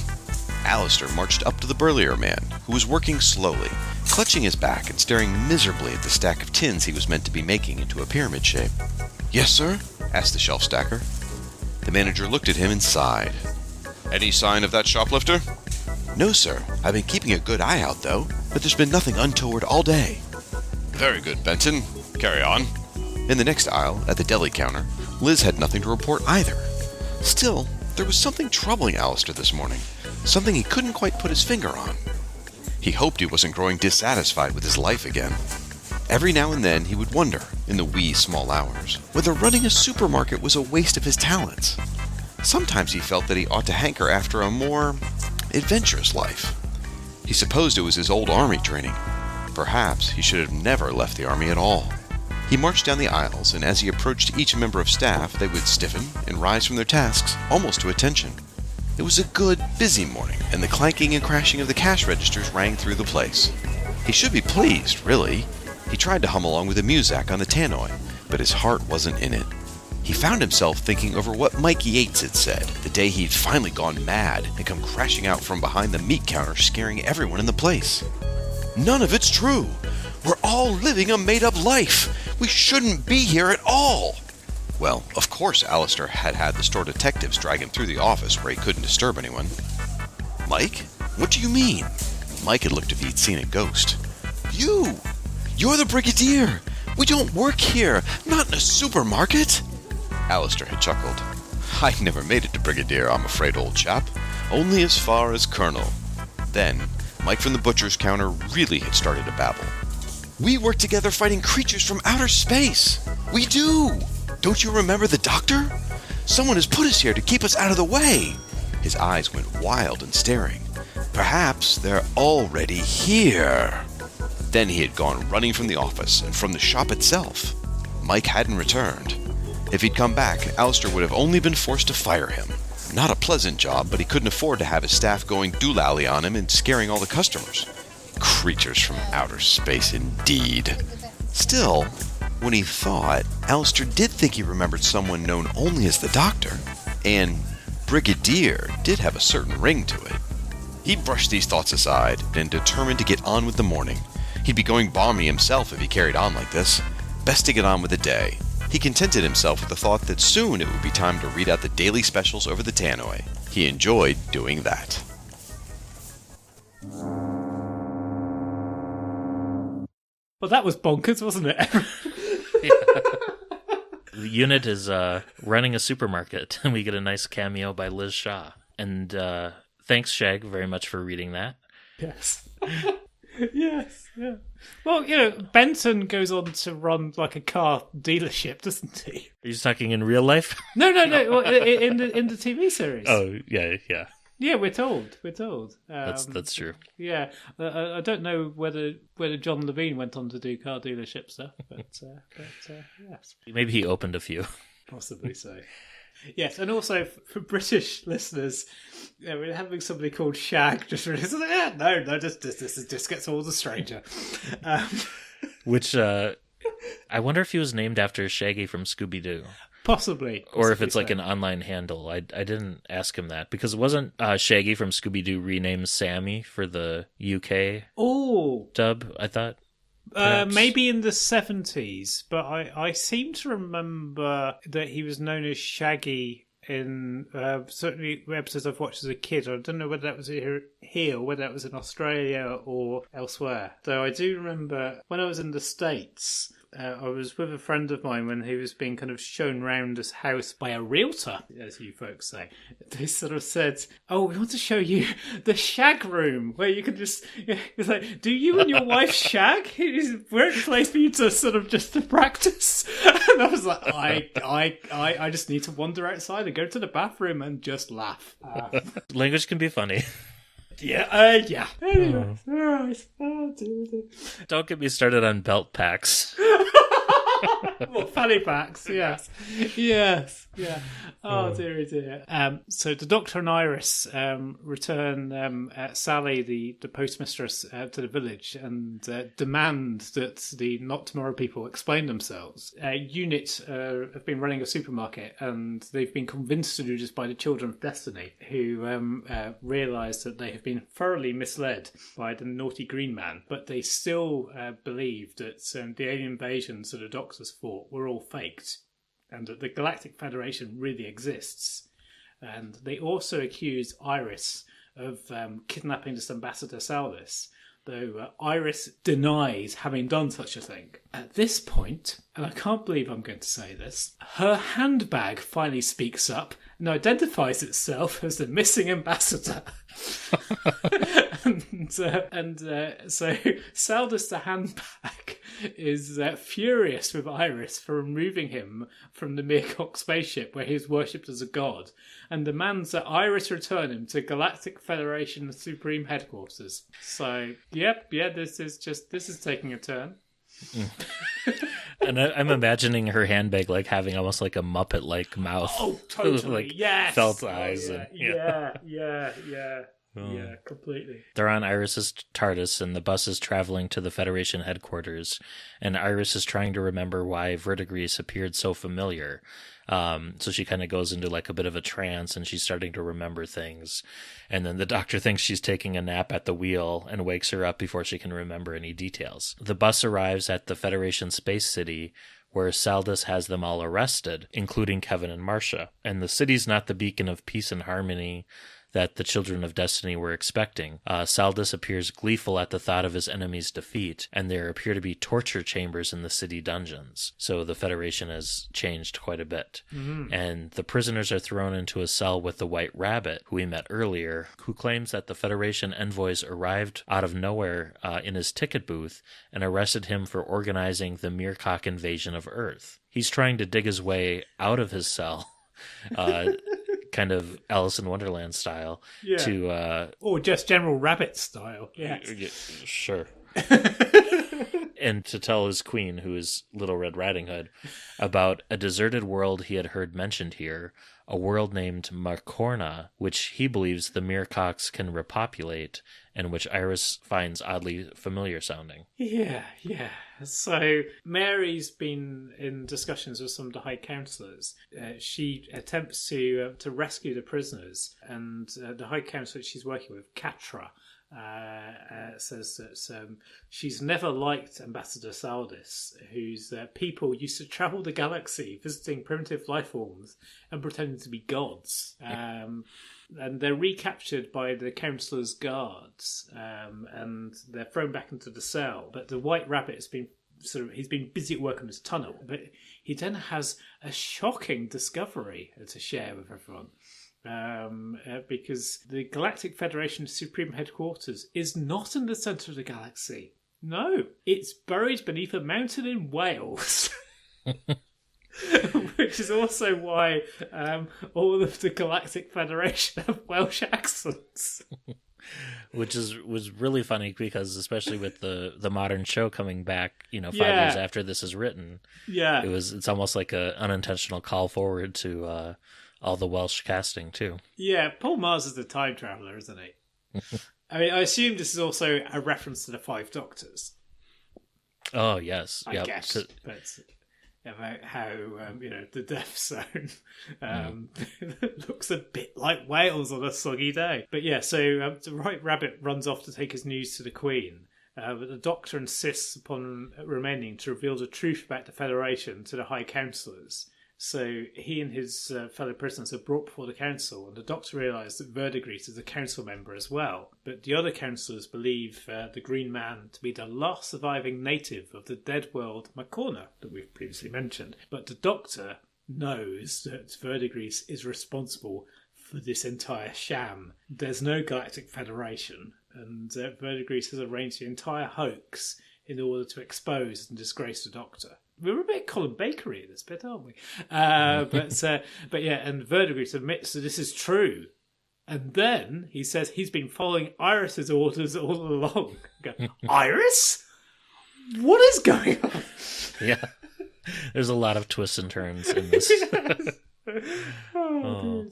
Alistair marched up to the burlier man, who was working slowly, clutching his back and staring miserably at the stack of tins he was meant to be making into a pyramid shape. Yes, sir? Asked the shelf stacker. The manager looked at him and sighed. Any sign of that shoplifter? No, sir. I've been keeping a good eye out, though, but there's been nothing untoward all day. Very good, Benton. Carry on. In the next aisle, at the deli counter, Liz had nothing to report either. Still, there was something troubling Alistair this morning, something he couldn't quite put his finger on. He hoped he wasn't growing dissatisfied with his life again. Every now and then he would wonder, in the wee small hours, whether running a supermarket was a waste of his talents. Sometimes he felt that he ought to hanker after a more adventurous life. He supposed it was his old army training. Perhaps he should have never left the army at all. He marched down the aisles, and as he approached each member of staff, they would stiffen and rise from their tasks, almost to attention. It was a good, busy morning, and the clanking and crashing of the cash registers rang through the place. He should be pleased, really. He tried to hum along with the muzak on the tannoy, but his heart wasn't in it. He found himself thinking over what Mike Yates had said the day he'd finally gone mad and come crashing out from behind the meat counter, scaring everyone in the place. None of it's true. We're all living a made-up life. We shouldn't be here at all. Well, of course Alistair had the store detectives drag him through the office where he couldn't disturb anyone. Mike? What do you mean? Mike had looked as if he'd seen a ghost. You're the Brigadier! We don't work here, not in a supermarket! Alistair had chuckled. I never made it to Brigadier, I'm afraid, old chap. Only as far as Colonel. Then, Mike from the butcher's counter really had started to babble. We work together fighting creatures from outer space! We do! Don't you remember the doctor? Someone has put us here to keep us out of the way! His eyes went wild and staring. Perhaps they're already here. Then he had gone running from the office and from the shop itself. Mike hadn't returned. If he'd come back, Alistair would have only been forced to fire him. Not a pleasant job, but he couldn't afford to have his staff going doolally on him and scaring all the customers. Creatures from outer space, indeed. Still, when he thought, Alistair did think he remembered someone known only as the Doctor, and Brigadier did have a certain ring to it. He brushed these thoughts aside and determined to get on with the morning. He'd be going balmy himself if he carried on like this. Best to get on with the day. He contented himself with the thought that soon it would be time to read out the daily specials over the tannoy. He enjoyed doing that. Well, that was bonkers, wasn't it? The unit is running a supermarket, and we get a nice cameo by Liz Shaw. And thanks, Shag, very much for reading that. Yes. Yes, yeah. Well, Benton goes on to run like a car dealership, doesn't he? Are you talking in real life? No. Well, in the TV series. Oh, yeah. Yeah, we're told. That's true. Yeah, I don't know whether John Levine went on to do car dealership stuff, but yes, Maybe he opened a few. Possibly so. Yes, and also for British listeners, we're having somebody called Shag just really no, just gets all the stranger. Which I wonder if he was named after Shaggy from Scooby-Doo. Possibly Or if it's like so. an online handle. I didn't ask him that because it wasn't Shaggy from Scooby-Doo renamed Sammy for the UK dub, I thought. Maybe in the 70s, but I seem to remember that he was known as Shaggy in certainly episodes I've watched as a kid. I don't know whether that was here or whether that was in Australia or elsewhere. Though I do remember when I was in the States, I was with a friend of mine when he was being kind of shown round his house by a realtor, as you folks say. They sort of said, "Oh, we want to show you the shag room where you can just." It's like, "Do you and your wife shag? It's a great place for you to sort of just to practice." And I was like, I just need to wander outside and go to the bathroom and just laugh. Language can be funny. Yeah. Anyway, all right. Oh, dear. Don't get me started on belt packs. What, fanny packs? Yes. Yes. Yeah. Oh, dear. So the Doctor and Iris return Sally, the postmistress, to the village and demand that the Not Tomorrow people explain themselves. Unit have been running a supermarket and they've been convinced to do this by the Children of Destiny, who realise that they have been thoroughly misled by the naughty green man, but they still believe that the alien invasions that the Doctors fought were all faked and that the Galactic Federation really exists. And they also accuse Iris of kidnapping this Ambassador Saldus, though Iris denies having done such a thing. At this point, and I can't believe I'm going to say this, her handbag finally speaks up and identifies itself as the missing ambassador. So Saldus the handbag is furious with Iris for removing him from the Meercock spaceship where he is worshipped as a god, and demands that Iris return him to Galactic Federation Supreme Headquarters. So, this is taking a turn. And I'm imagining her handbag like having almost like a Muppet-like mouth. Oh, totally. Like yes. felt eyes. Yeah, completely. They're on Iris's TARDIS, and the bus is traveling to the Federation headquarters. And Iris is trying to remember why Verdigris appeared so familiar. So she kind of goes into like a bit of a trance, and she's starting to remember things. And then the Doctor thinks she's taking a nap at the wheel and wakes her up before she can remember any details. The bus arrives at the Federation Space City, where Saldus has them all arrested, including Kevin and Marcia. And the city's not the beacon of peace and harmony that the Children of Destiny were expecting. Saldus appears gleeful at the thought of his enemy's defeat, and there appear to be torture chambers in the city dungeons. So the Federation has changed quite a bit. Mm-hmm. And the prisoners are thrown into a cell with the White Rabbit, who we met earlier, who claims that the Federation envoys arrived out of nowhere in his ticket booth and arrested him for organizing the Meercock invasion of Earth. He's trying to dig his way out of his cell. Kind of Alice in Wonderland style, to or just General Rabbit style. Yeah, sure. And to tell his queen, who is Little Red Riding Hood, about a deserted world he had heard mentioned here, a world named Marcorna, which he believes the Meercocks can repopulate, and which Iris finds oddly familiar sounding. Yeah. So Mary's been in discussions with some of the High Councillors. She attempts to rescue the prisoners, and the High Councillor she's working with, Catra, says that she's never liked Ambassador Saldus, whose people used to travel the galaxy visiting primitive life forms and pretending to be gods. And they're recaptured by the Councillor's guards, and they're thrown back into the cell. But the White Rabbit has been he's been busy at work on his tunnel, but he then has a shocking discovery to share with everyone. Because the Galactic Federation Supreme Headquarters is not in the centre of the galaxy. No, it's buried beneath a mountain in Wales. Which is also why all of the Galactic Federation have Welsh accents. Which was really funny because, especially with the modern show coming back, 5 years after this is written, it's almost like a unintentional call forward to all the Welsh casting too. Yeah, Paul Magrs is the time traveller, isn't he? I mean, I assume this is also a reference to the Five Doctors. Oh yes, I guess, but about how the Death Zone looks a bit like Wales on a soggy day. But so the White Rabbit runs off to take his news to the Queen. But the Doctor insists upon remaining to reveal the truth about the Federation to the High Councillors. So he and his fellow prisoners are brought before the council, and the Doctor realises that Verdigris is a council member as well. But the other councillors believe the Green Man to be the last surviving native of the dead world Marcorna that we've previously mentioned. But the Doctor knows that Verdigris is responsible for this entire sham. There's no Galactic Federation, and Verdigris has arranged the entire hoax in order to expose and disgrace the Doctor. We're a bit Colin Bakery at this bit, aren't we? And Verdigris admits that this is true. And then he says he's been following Iris's orders all along. Iris? What is going on? Yeah. There's a lot of twists and turns in this. Oh.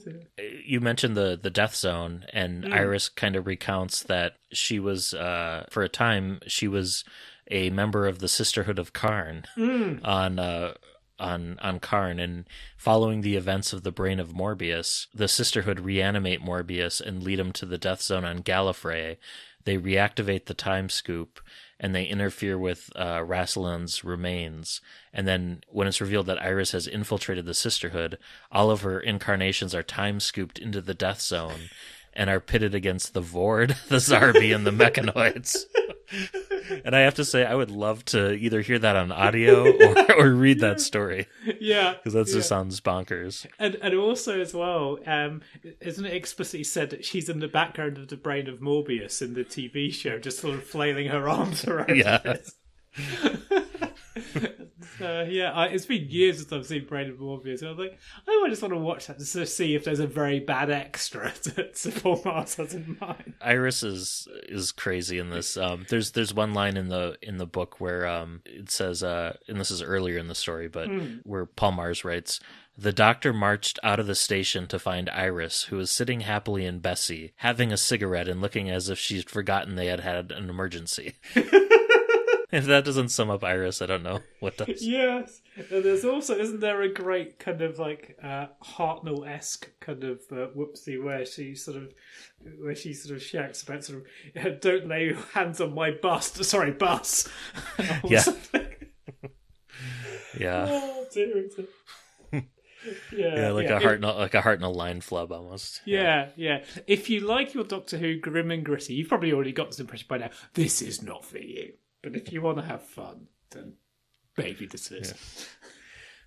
You mentioned the death zone, and Iris kind of recounts that she was, for a time, she was a member of the Sisterhood of Karn on Karn, and following the events of the brain of Morbius, the Sisterhood reanimate Morbius and lead him to the death zone on Gallifrey. They reactivate the time scoop, and they interfere with Rassilon's remains. And then when it's revealed that Iris has infiltrated the Sisterhood, all of her incarnations are time scooped into the death zone and are pitted against the Vord, the Zarbi, and the Mechanoids. And I have to say, I would love to either hear that on audio or read that story. Yeah. Because that just sounds bonkers. And also as well, isn't it explicitly said that she's in the background of the brain of Morbius in the TV show, just sort of flailing her arms around? Yeah. It's been years since I've seen Brain of Morbius, and I was like, I just want to watch that just to see if there's a very bad extra that Paul Magrs has in mind. Iris is crazy in this. There's one line in the book where it says, and this is earlier in the story, but where Paul Magrs writes, "The doctor marched out of the station to find Iris, who was sitting happily in Bessie, having a cigarette and looking as if she'd forgotten they had had an emergency." If that doesn't sum up Iris, I don't know what does. Yes. And there's also, isn't there a great kind of like Hartnell-esque kind of whoopsie where she sort of shouts about sort of, "Don't lay your hands on my bust." Sorry, bus. Yeah. Yeah. Oh, dear. Yeah, like a Hartnell line flub almost. Yeah. If you like your Doctor Who grim and gritty, you've probably already got this impression by now. This is not for you. But if you want to have fun, then maybe this is. Yeah.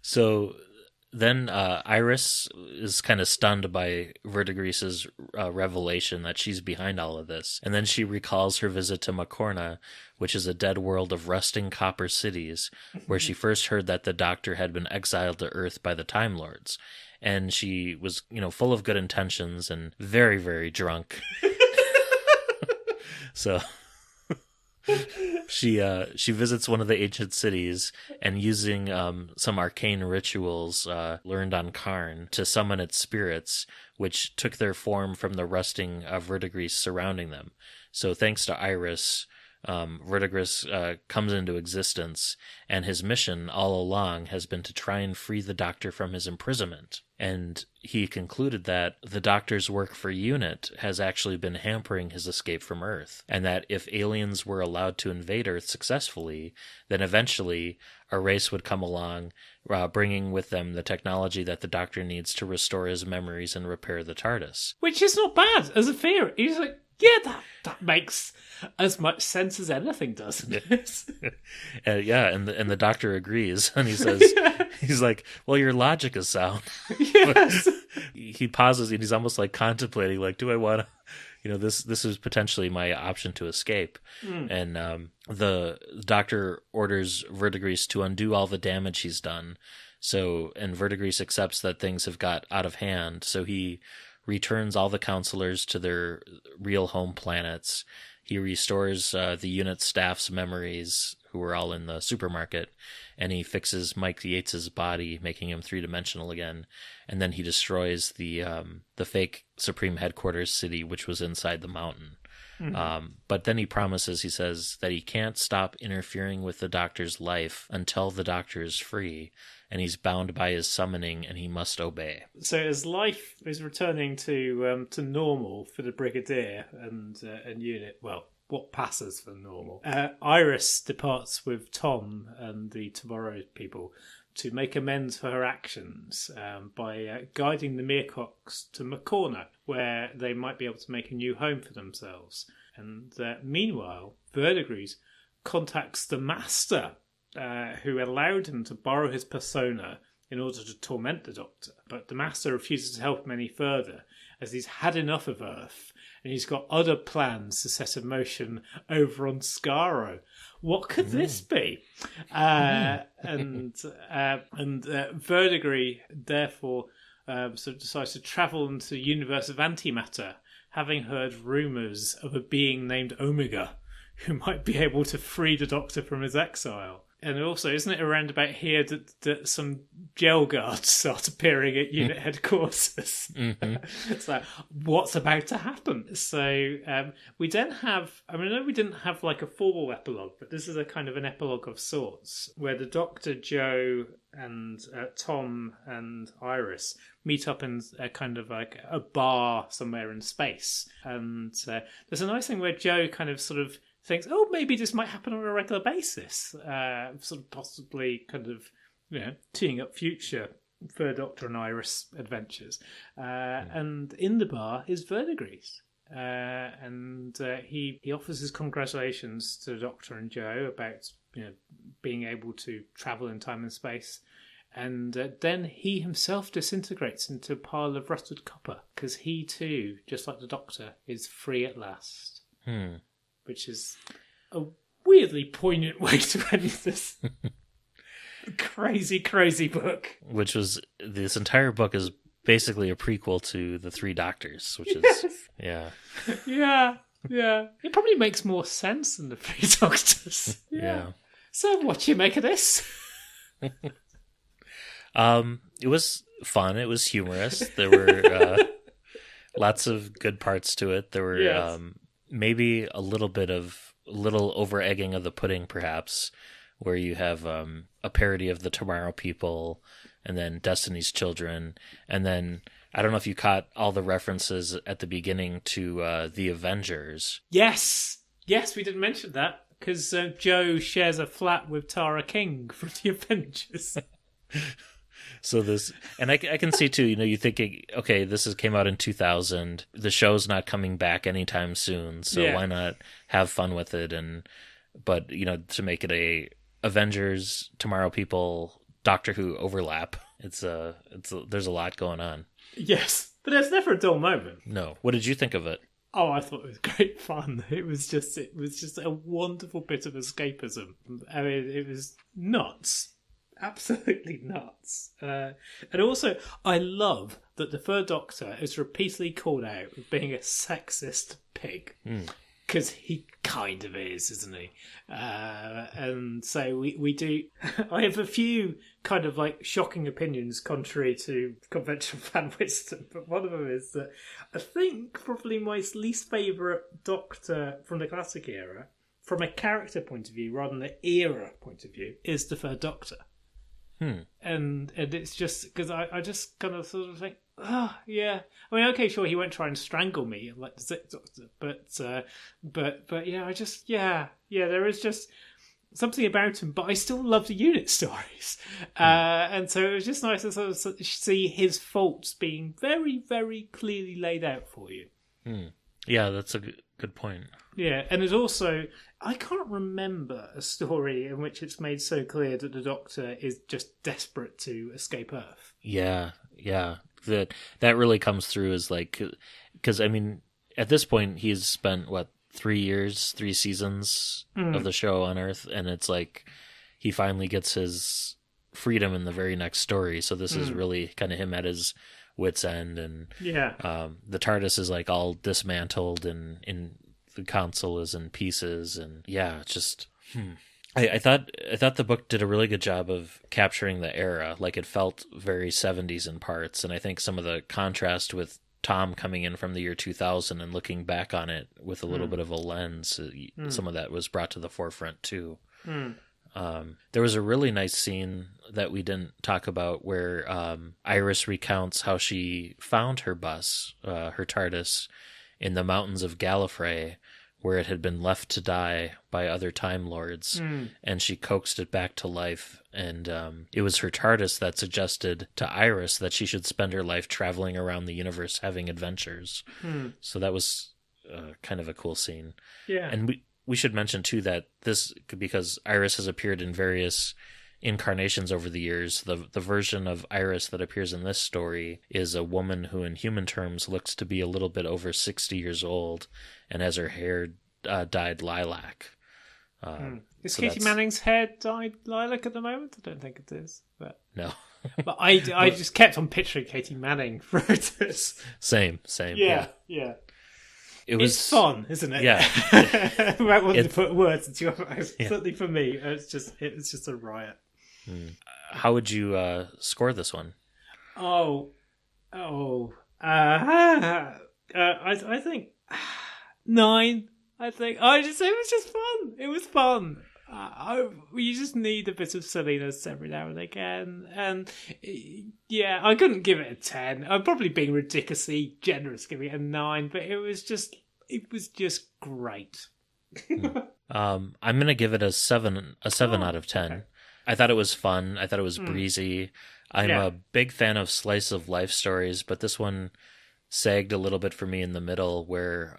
So then Iris is kind of stunned by Verdigris's revelation that she's behind all of this. And then she recalls her visit to Macorna, which is a dead world of rusting copper cities, where she first heard that the Doctor had been exiled to Earth by the Time Lords. And she was, full of good intentions and very, very drunk. So... She visits one of the ancient cities and using some arcane rituals learned on Karn to summon its spirits, which took their form from the rusting Verdigris surrounding them. So thanks to Iris, Verdigris comes into existence, and his mission all along has been to try and free the Doctor from his imprisonment. And he concluded that the Doctor's work for UNIT has actually been hampering his escape from Earth, and that if aliens were allowed to invade Earth successfully, then eventually a race would come along, bringing with them the technology that the Doctor needs to restore his memories and repair the TARDIS. Which is not bad as a theory. He's like, yeah, that makes as much sense as anything does. And the Doctor agrees, and he says, he's like, "Well, your logic is sound." Yes. He pauses, and he's almost like contemplating, like, "Do I want to?" This is potentially my option to escape. And the Doctor orders Verdigris to undo all the damage he's done. And Verdigris accepts that things have got out of hand, so he returns all the counselors to their real home planets. He restores the unit staff's memories, who were all in the supermarket, and he fixes Mike Yates's body, making him three-dimensional again. And then he destroys the fake Supreme Headquarters city, which was inside the mountain. But then he promises, he says, that he can't stop interfering with the Doctor's life until the Doctor is free, and he's bound by his summoning, and he must obey. So as life is returning to normal for the Brigadier and UNIT, well, what passes for normal, Iris departs with Tom and the Tomorrow people to make amends for her actions by guiding the Meercocks to Macorna, where they might be able to make a new home for themselves. And meanwhile, Verdigris contacts the Master, who allowed him to borrow his persona in order to torment the Doctor. But the Master refuses to help him any further, as he's had enough of Earth, and he's got other plans to set in motion over on Skaro. What could this be? And Verdigris, therefore, decides to travel into the universe of antimatter, having heard rumours of a being named Omega, who might be able to free the Doctor from his exile. And also, isn't it around about here that some jail guards start appearing at unit headquarters? It's like, what's about to happen? So we then have, I know we didn't have like a formal epilogue, but this is a kind of an epilogue of sorts, where the Doctor, Joe, and Tom and Iris meet up in a kind of like a bar somewhere in space. And there's a nice thing where Joe kind of sort of thinks, oh, maybe this might happen on a regular basis, sort of possibly kind of, teeing up future Third Doctor and Iris adventures. And in the bar is Verdigris. And he offers his congratulations to the Doctor and Joe about being able to travel in time and space. And then he himself disintegrates into a pile of rusted copper, because he too, just like the Doctor, is free at last. Which is a weirdly poignant way to end this crazy, crazy book. Which was, this entire book is basically a prequel to The Three Doctors, which is, yeah. Yeah. It probably makes more sense than The Three Doctors. Yeah. So what do you make of this? It was fun. It was humorous. There were lots of good parts to it. There were maybe a little over-egging of the pudding, perhaps, where you have a parody of the Tomorrow People, and then Destiny's Children, and then I don't know if you caught all the references at the beginning to the Avengers. Yes, we didn't mention that, because Joe shares a flat with Tara King from the Avengers. So this, and I can see too, you thinking, okay, came out in 2000. The show's not coming back anytime soon, so why not have fun with it? But to make it a Avengers, Tomorrow People, Doctor Who overlap, there's a lot going on. Yes, but there's never a dull moment. No. What did you think of it? Oh, I thought it was great fun. It was just a wonderful bit of escapism. I mean, it was nuts. Absolutely nuts. And also, I love that the Third Doctor is repeatedly called out as being a sexist pig. Because he kind of is, isn't he? And so we do... I have a few kind of like shocking opinions contrary to conventional fan wisdom, but one of them is that I think probably my least favourite Doctor from the classic era, from a character point of view rather than the era point of view, is the Third Doctor. And it's just because I just kind of sort of think, oh yeah, I mean, okay, sure, he won't try and strangle me like the Sixth Doctor, but yeah, there is just something about him, but I still love the unit stories, and so it was just nice to sort of see his faults being very, very clearly laid out for you. Yeah, that's a good point. Yeah, and there's also, I can't remember a story in which it's made so clear that the Doctor is just desperate to escape Earth. Yeah. That really comes through as like, because I mean, at this point he's spent 3 seasons of the show on Earth, and it's like he finally gets his freedom in the very next story. So this is really kind of him at his wit's end, and the TARDIS is like all dismantled, and in the console is in pieces, and it's just I thought the book did a really good job of capturing the era. Like, it felt very 70s in parts, and I think some of the contrast with Tom coming in from the year 2000 and looking back on it with a little bit of a lens, some of that was brought to the forefront too. There was a really nice scene that we didn't talk about where Iris recounts how she found her bus, her TARDIS, in the mountains of Gallifrey, where it had been left to die by other Time Lords, and she coaxed it back to life. And it was her TARDIS that suggested to Iris that she should spend her life traveling around the universe having adventures. So that was kind of a cool scene. Yeah. And we should mention, too, that this, because Iris has appeared in various incarnations over the years, the version of Iris that appears in this story is a woman who, in human terms, looks to be a little bit over 60 years old and has her hair dyed lilac. Is Katie Manning's hair dyed lilac at the moment? I don't think it is. But no. But I just kept on picturing Katie Manning for this. Same. Yeah. It's fun, isn't it? Yeah. I wanted to put words into your mouth. Certainly for me, it's just a riot. How would you score this one? I think 9. I think it was just fun. It was fun. You just need a bit of silliness every now and again, and yeah, I couldn't give it a 10. I'm probably being ridiculously generous giving it a 9, but it was just great. I'm gonna give it a 7 out of 10. Okay. I thought it was fun. I thought it was breezy. I'm a big fan of slice of life stories, but this one sagged a little bit for me in the middle, where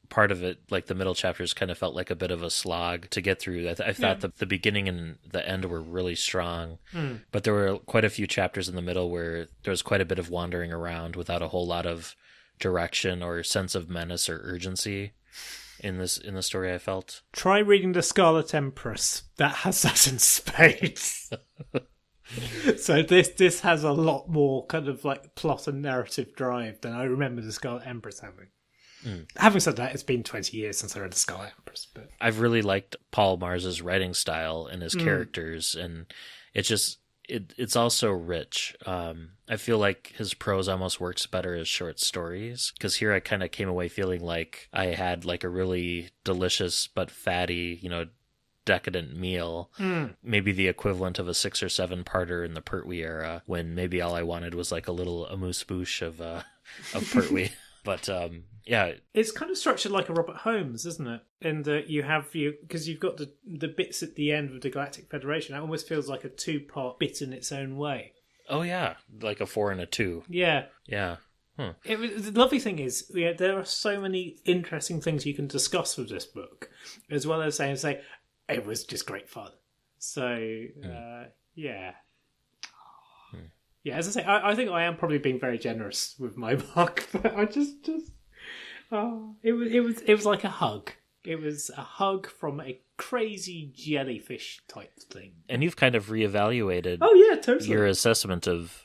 part of it, like the middle chapters, kind of felt like a bit of a slog to get through. I thought the beginning and the end were really strong, but there were quite a few chapters in the middle where there was quite a bit of wandering around without a whole lot of direction or sense of menace or urgency in the story. I felt. Try reading The Scarlet Empress. That has that in spades. So this has a lot more kind of like plot and narrative drive than I remember The Scarlet Empress having. Having said that, it's been 20 years since I read The Scarlet Empress. But I've really liked Paul Magrs' writing style and his characters, and it's also rich. I feel like his prose almost works better as short stories, because here I kind of came away feeling like I had like a really delicious but fatty, decadent meal, maybe the equivalent of a 6 or 7 parter in the Pertwee era, when maybe all I wanted was like a little amuse-bouche of Pertwee. But yeah, it's kind of structured like a Robert Holmes, isn't it? In that because you've got the bits at the end of the Galactic Federation. It almost feels like a 2-part bit in its own way. Oh yeah, like a 4 and a 2. Yeah. The lovely thing is, there are so many interesting things you can discuss with this book, as well as say it was just great fun. So yeah. Yeah, as I say, I think I am probably being very generous with my mark, but I it was like a hug. It was a hug from a crazy jellyfish type thing. And you've kind of reevaluated totally. Your assessment of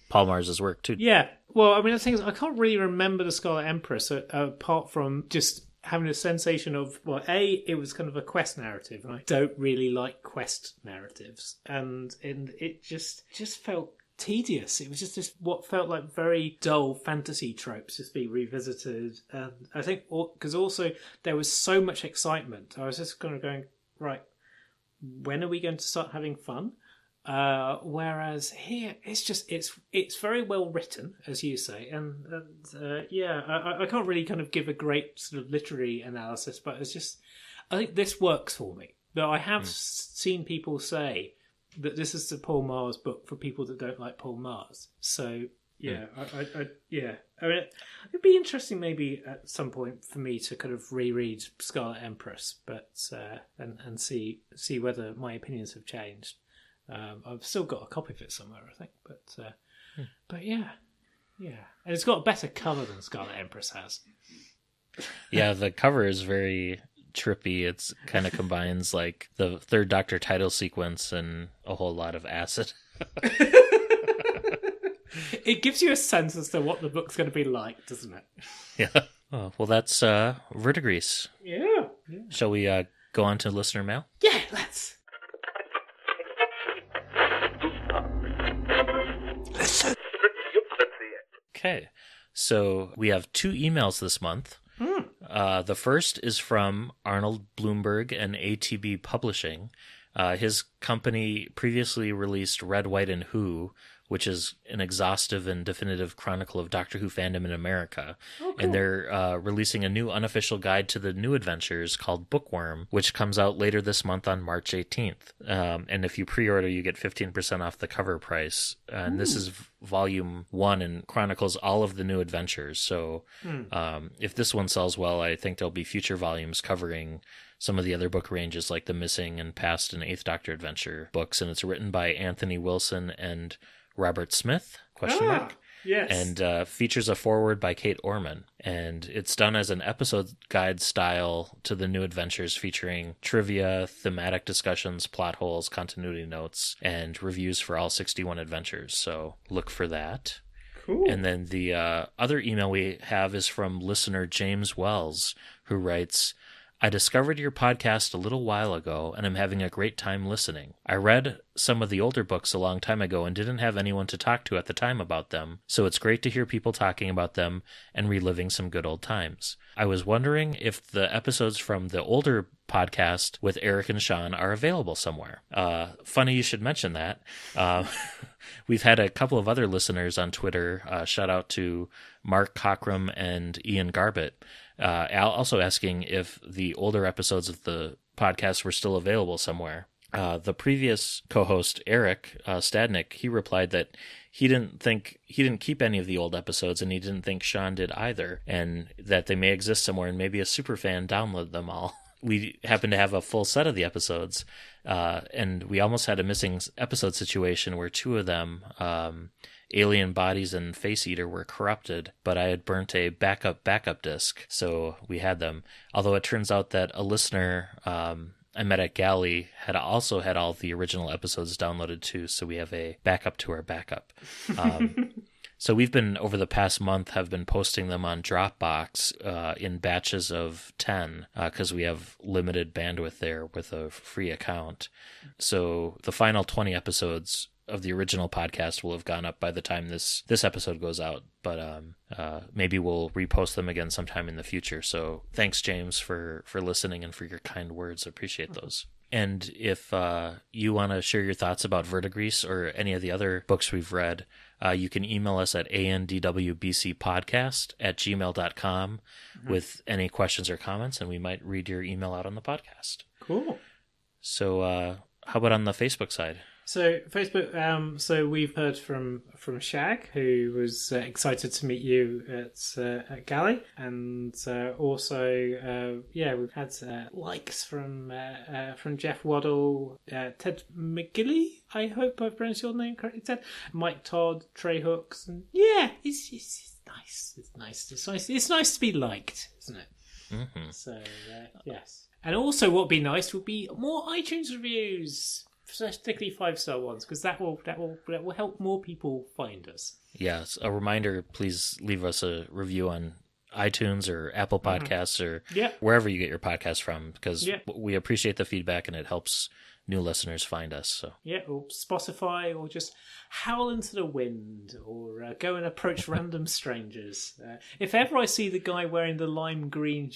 Paul Magrs' work too. Yeah. Well, I mean, the thing is, I can't really remember The Scarlet Empress apart from just having a sensation of, well, it was kind of a quest narrative, and I don't really like quest narratives, and it just felt tedious. It was just what felt like very dull fantasy tropes just being revisited, and I think because also there was so much excitement, I was just kind of going, right, when are we going to start having fun? Whereas here it's very well written, as you say, and I can't really kind of give a great sort of literary analysis, but I think this works for me. Though I have seen people say that this is the Paul Magrs book for people that don't like Paul Magrs. So I mean, it'd be interesting maybe at some point for me to kind of reread Scarlet Empress, but and see whether my opinions have changed. I've still got a copy of it somewhere, I think, but yeah, and it's got a better cover than Scarlet Empress has. Yeah, the cover is very trippy. It's kind of combines like the Third Doctor title sequence and a whole lot of acid. It gives you a sense as to what the book's going to be like, doesn't it? Yeah. Oh, well, that's Verdigris. Yeah. Shall we go on to listener mail? Yeah, let's. Okay, so we have 2 emails this month. The first is from Arnold Bloomberg and ATB Publishing. His company previously released Red, White, and Who, which is an exhaustive and definitive chronicle of Doctor Who fandom in America. Oh, cool. And they're releasing a new unofficial guide to the new adventures called Bookworm, which comes out later this month on March 18th. And if you pre-order, you get 15% off the cover price. And this is volume 1 and chronicles all of the new adventures. So if this one sells well, I think there'll be future volumes covering some of the other book ranges like the Missing and Past and Eighth Doctor Adventure books. And it's written by Anthony Wilson and Robert Smith, ? Yes. And features a foreword by Kate Orman. And it's done as an episode guide style to the new adventures, featuring trivia, thematic discussions, plot holes, continuity notes, and reviews for all 61 adventures. So look for that. Cool. And then the other email we have is from listener James Wells, who writes, I discovered your podcast a little while ago, and I'm having a great time listening. I read some of the older books a long time ago and didn't have anyone to talk to at the time about them, so it's great to hear people talking about them and reliving some good old times. I was wondering if the episodes from the older podcast with Eric and Sean are available somewhere. Funny you should mention that. We've had a couple of other listeners on Twitter, shout out to Mark Cockrum and Ian Garbett, also asking if the older episodes of the podcast were still available somewhere. The previous co-host, Eric Stadnick, he replied that he didn't keep any of the old episodes, and he didn't think Sean did either, and that they may exist somewhere, and maybe a superfan downloaded them all. We happen to have a full set of the episodes, and we almost had a missing episode situation where two of them, Alien Bodies and Face Eater, were corrupted, but I had burnt a backup disc, so we had them. Although it turns out that a listener I met at Galley had also had all the original episodes downloaded too, so we have a backup to our backup. So we've been, over the past month, have been posting them on Dropbox in batches of 10 because we have limited bandwidth there with a free account. So the final 20 episodes of the original podcast will have gone up by the time this episode goes out, but maybe we'll repost them again sometime in the future. So thanks, James, for listening and for your kind words. I appreciate those. And if you want to share your thoughts about Verdigris or any of the other books we've read, you can email us at andwbcpodcast@gmail.com with any questions or comments, and we might read your email out on the podcast. Cool. So how about on the Facebook side? So Facebook, so we've heard from Shag, who was excited to meet you at Galley, and also we've had likes from Jeff Waddle, Ted McGilly. I hope I've pronounced your name correctly, Ted. Mike Todd, Trey Hooks, and it's nice. It's nice. It's nice to be liked, isn't it? Mm-hmm. So yes, and also what would be nice would be more iTunes reviews. Particularly 5-star ones, because that will help more people find us. Yes, a reminder: please leave us a review on iTunes or Apple Podcasts or wherever you get your podcasts from, because we appreciate the feedback and it helps new listeners find us. So or Spotify, or just howl into the wind, or go and approach random strangers. If ever I see the guy wearing the lime green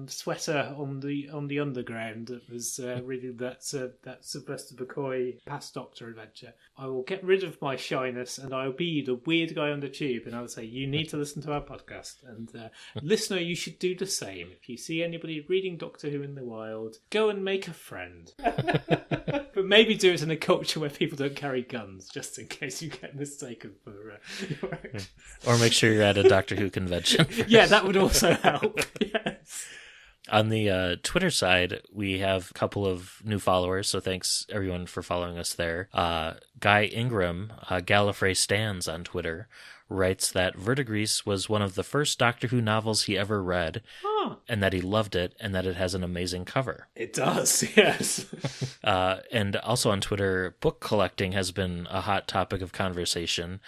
sweater on the underground that was reading that Sylvester McCoy Past Doctor adventure, I will get rid of my shyness and I'll be the weird guy on the tube, and I will say, you need to listen to our podcast, and listener, you should do the same. If you see anybody reading Doctor Who in the wild, go and make a friend. But maybe do it in a culture where people don't carry guns, just in case you get mistaken for your action. Or make sure you're at a Doctor Who convention. Yeah, that would also help. Yes. On the Twitter side, we have a couple of new followers, so thanks everyone for following us there. Guy Ingram, Gallifrey Stands on Twitter, writes that Verdigris was one of the first Doctor Who novels he ever read, and that he loved it, and that it has an amazing cover. It does, yes. And also on Twitter, book collecting has been a hot topic of conversation.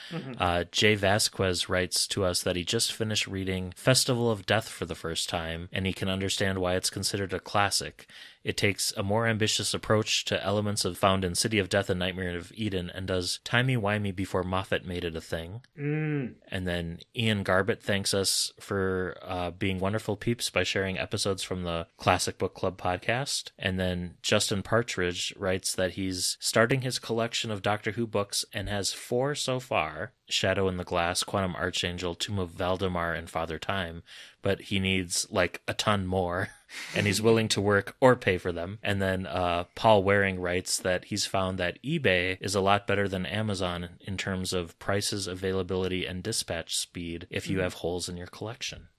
Jay Vasquez writes to us that he just finished reading Festival of Death for the first time, and he can understand why it's considered a classic. It takes a more ambitious approach to elements found in City of Death and Nightmare of Eden, and does timey-wimey before Moffat made it a thing. And then Ian Garbett thanks us for being wonderful peeps by sharing episodes from the Classic Book Club podcast. And then Justin Partridge writes that he's starting his collection of Doctor Who books and has 4 so far: Shadow in the Glass, Quantum Archangel, Tomb of Valdemar, and Father Time. But he needs like a ton more, and he's willing to work or pay for them. And then Paul Waring writes that he's found that eBay is a lot better than Amazon in terms of prices, availability, and dispatch speed if you have holes in your collection.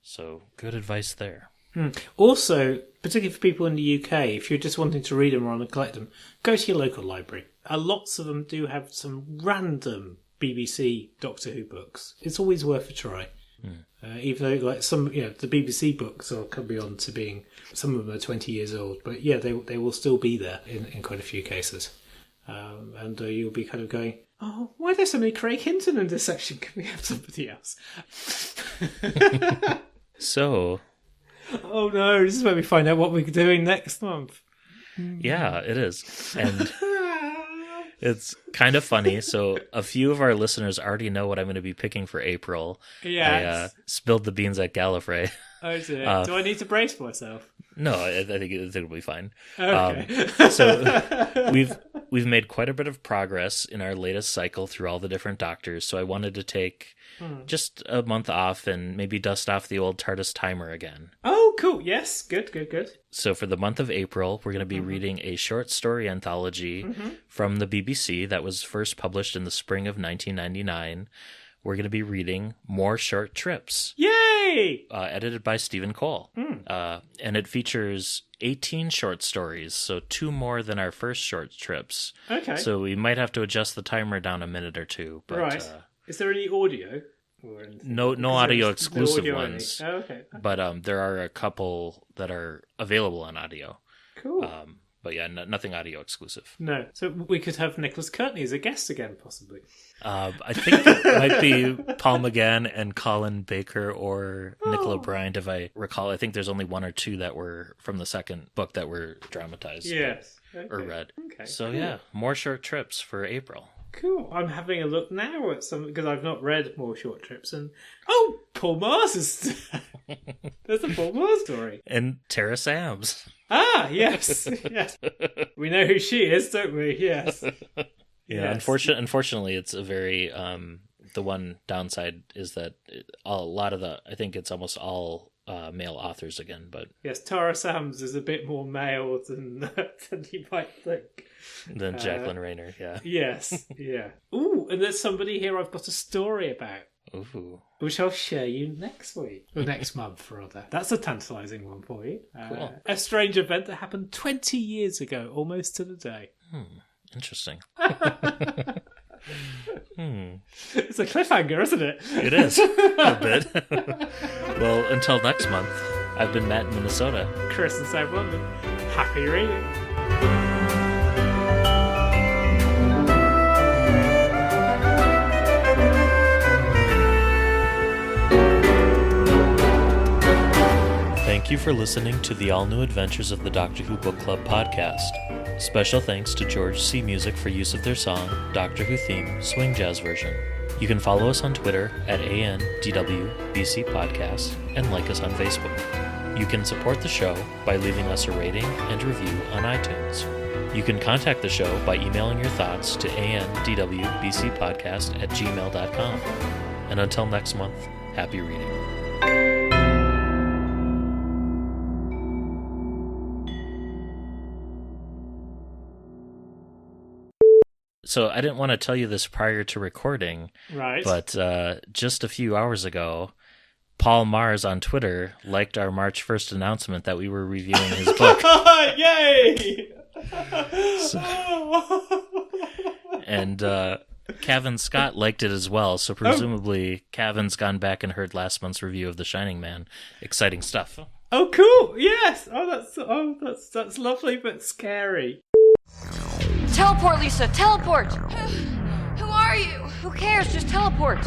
So good advice there. Also, particularly for people in the UK, if you're just wanting to read them or want to collect them, go to your local library. Lots of them do have some random BBC Doctor Who books. It's always worth a try. Even though, like, some, the BBC books are coming on to being, some of them are 20 years old, but they will still be there in quite a few cases. And you'll be kind of going, Oh, why are there so many Craig Hinton in this section? Can we have somebody else? So... Oh no, this is where we find out what we're doing next month. Yeah, it is. And it's kind of funny. So a few of our listeners already know what I'm going to be picking for April. Yes. I spilled the beans at Gallifrey. Oh dear. Do I need to brace myself? No, I think it'll be fine. Okay. So we've made quite a bit of progress in our latest cycle through all the different doctors. So I wanted to take just a month off and maybe dust off the old TARDIS timer again. Oh, cool. Yes. Good. So for the month of April, we're going to be reading a short story anthology from the BBC that was first published in the spring of 1999. We're going to be reading More Short Trips. Yay! Edited by Stephen Cole. And it features 18 short stories, so 2 more than our first short trips. Okay. So we might have to adjust the timer down a minute or two. But, right. Is there any audio? Or anything? No audio exclusive audio ones. Oh, okay. But there are a couple that are available on audio. Cool. But yeah, nothing audio exclusive. No. So we could have Nicholas Courtney as a guest again, possibly. I think it might be Paul McGann and Colin Baker or Nicola Bryant, if I recall. I think there's only 1 or 2 that were from the second book that were dramatized. Yes. Okay. Or read. Okay. So cool. yeah, More Short Trips for April. Cool. I'm having a look now at some because I've not read More Short Trips, and Paul Magrs is there's a Paul Magrs story. And Tara Sams. Ah, yes, yes. We know who she is, don't we? Yes. Yeah. Yes. Unfortunately, it's a very the one downside is that I think it's almost all male authors again, but yes, Tara Sams is a bit more male than you might think. Than Jacqueline Rayner, yeah. Yes, yeah. Ooh, and there's somebody here I've got a story about. Ooh. Which I'll share you next week. Or next month, rather. That's a tantalising one for you. Cool. A strange event that happened 20 years ago, almost to the day. Interesting. It's a cliffhanger, isn't it? It is. A bit. Well, until next month, I've been Matt in Minnesota. Chris in South London. Happy reading. Thank you for listening to the all-new adventures of the Doctor Who Book Club podcast. Special thanks to George C. Music for use of their song, Doctor Who Theme, Swing Jazz Version. You can follow us on Twitter at ANDWBC Podcast and like us on Facebook. You can support the show by leaving us a rating and review on iTunes. You can contact the show by emailing your thoughts to andwbcpodcast@gmail.com. And until next month, happy reading. So I didn't want to tell you this prior to recording, Right. but just a few hours ago, Paul Magrs on Twitter liked our March 1st announcement that we were reviewing his book. Yay! And Kevin Scott liked it as well, so presumably Kevin's gone back and heard last month's review of The Shining Man. Exciting stuff. Oh, cool! Yes! That's lovely but scary. Teleport, Lisa, teleport! Who are you? Who cares? Just teleport.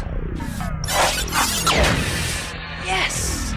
Yes!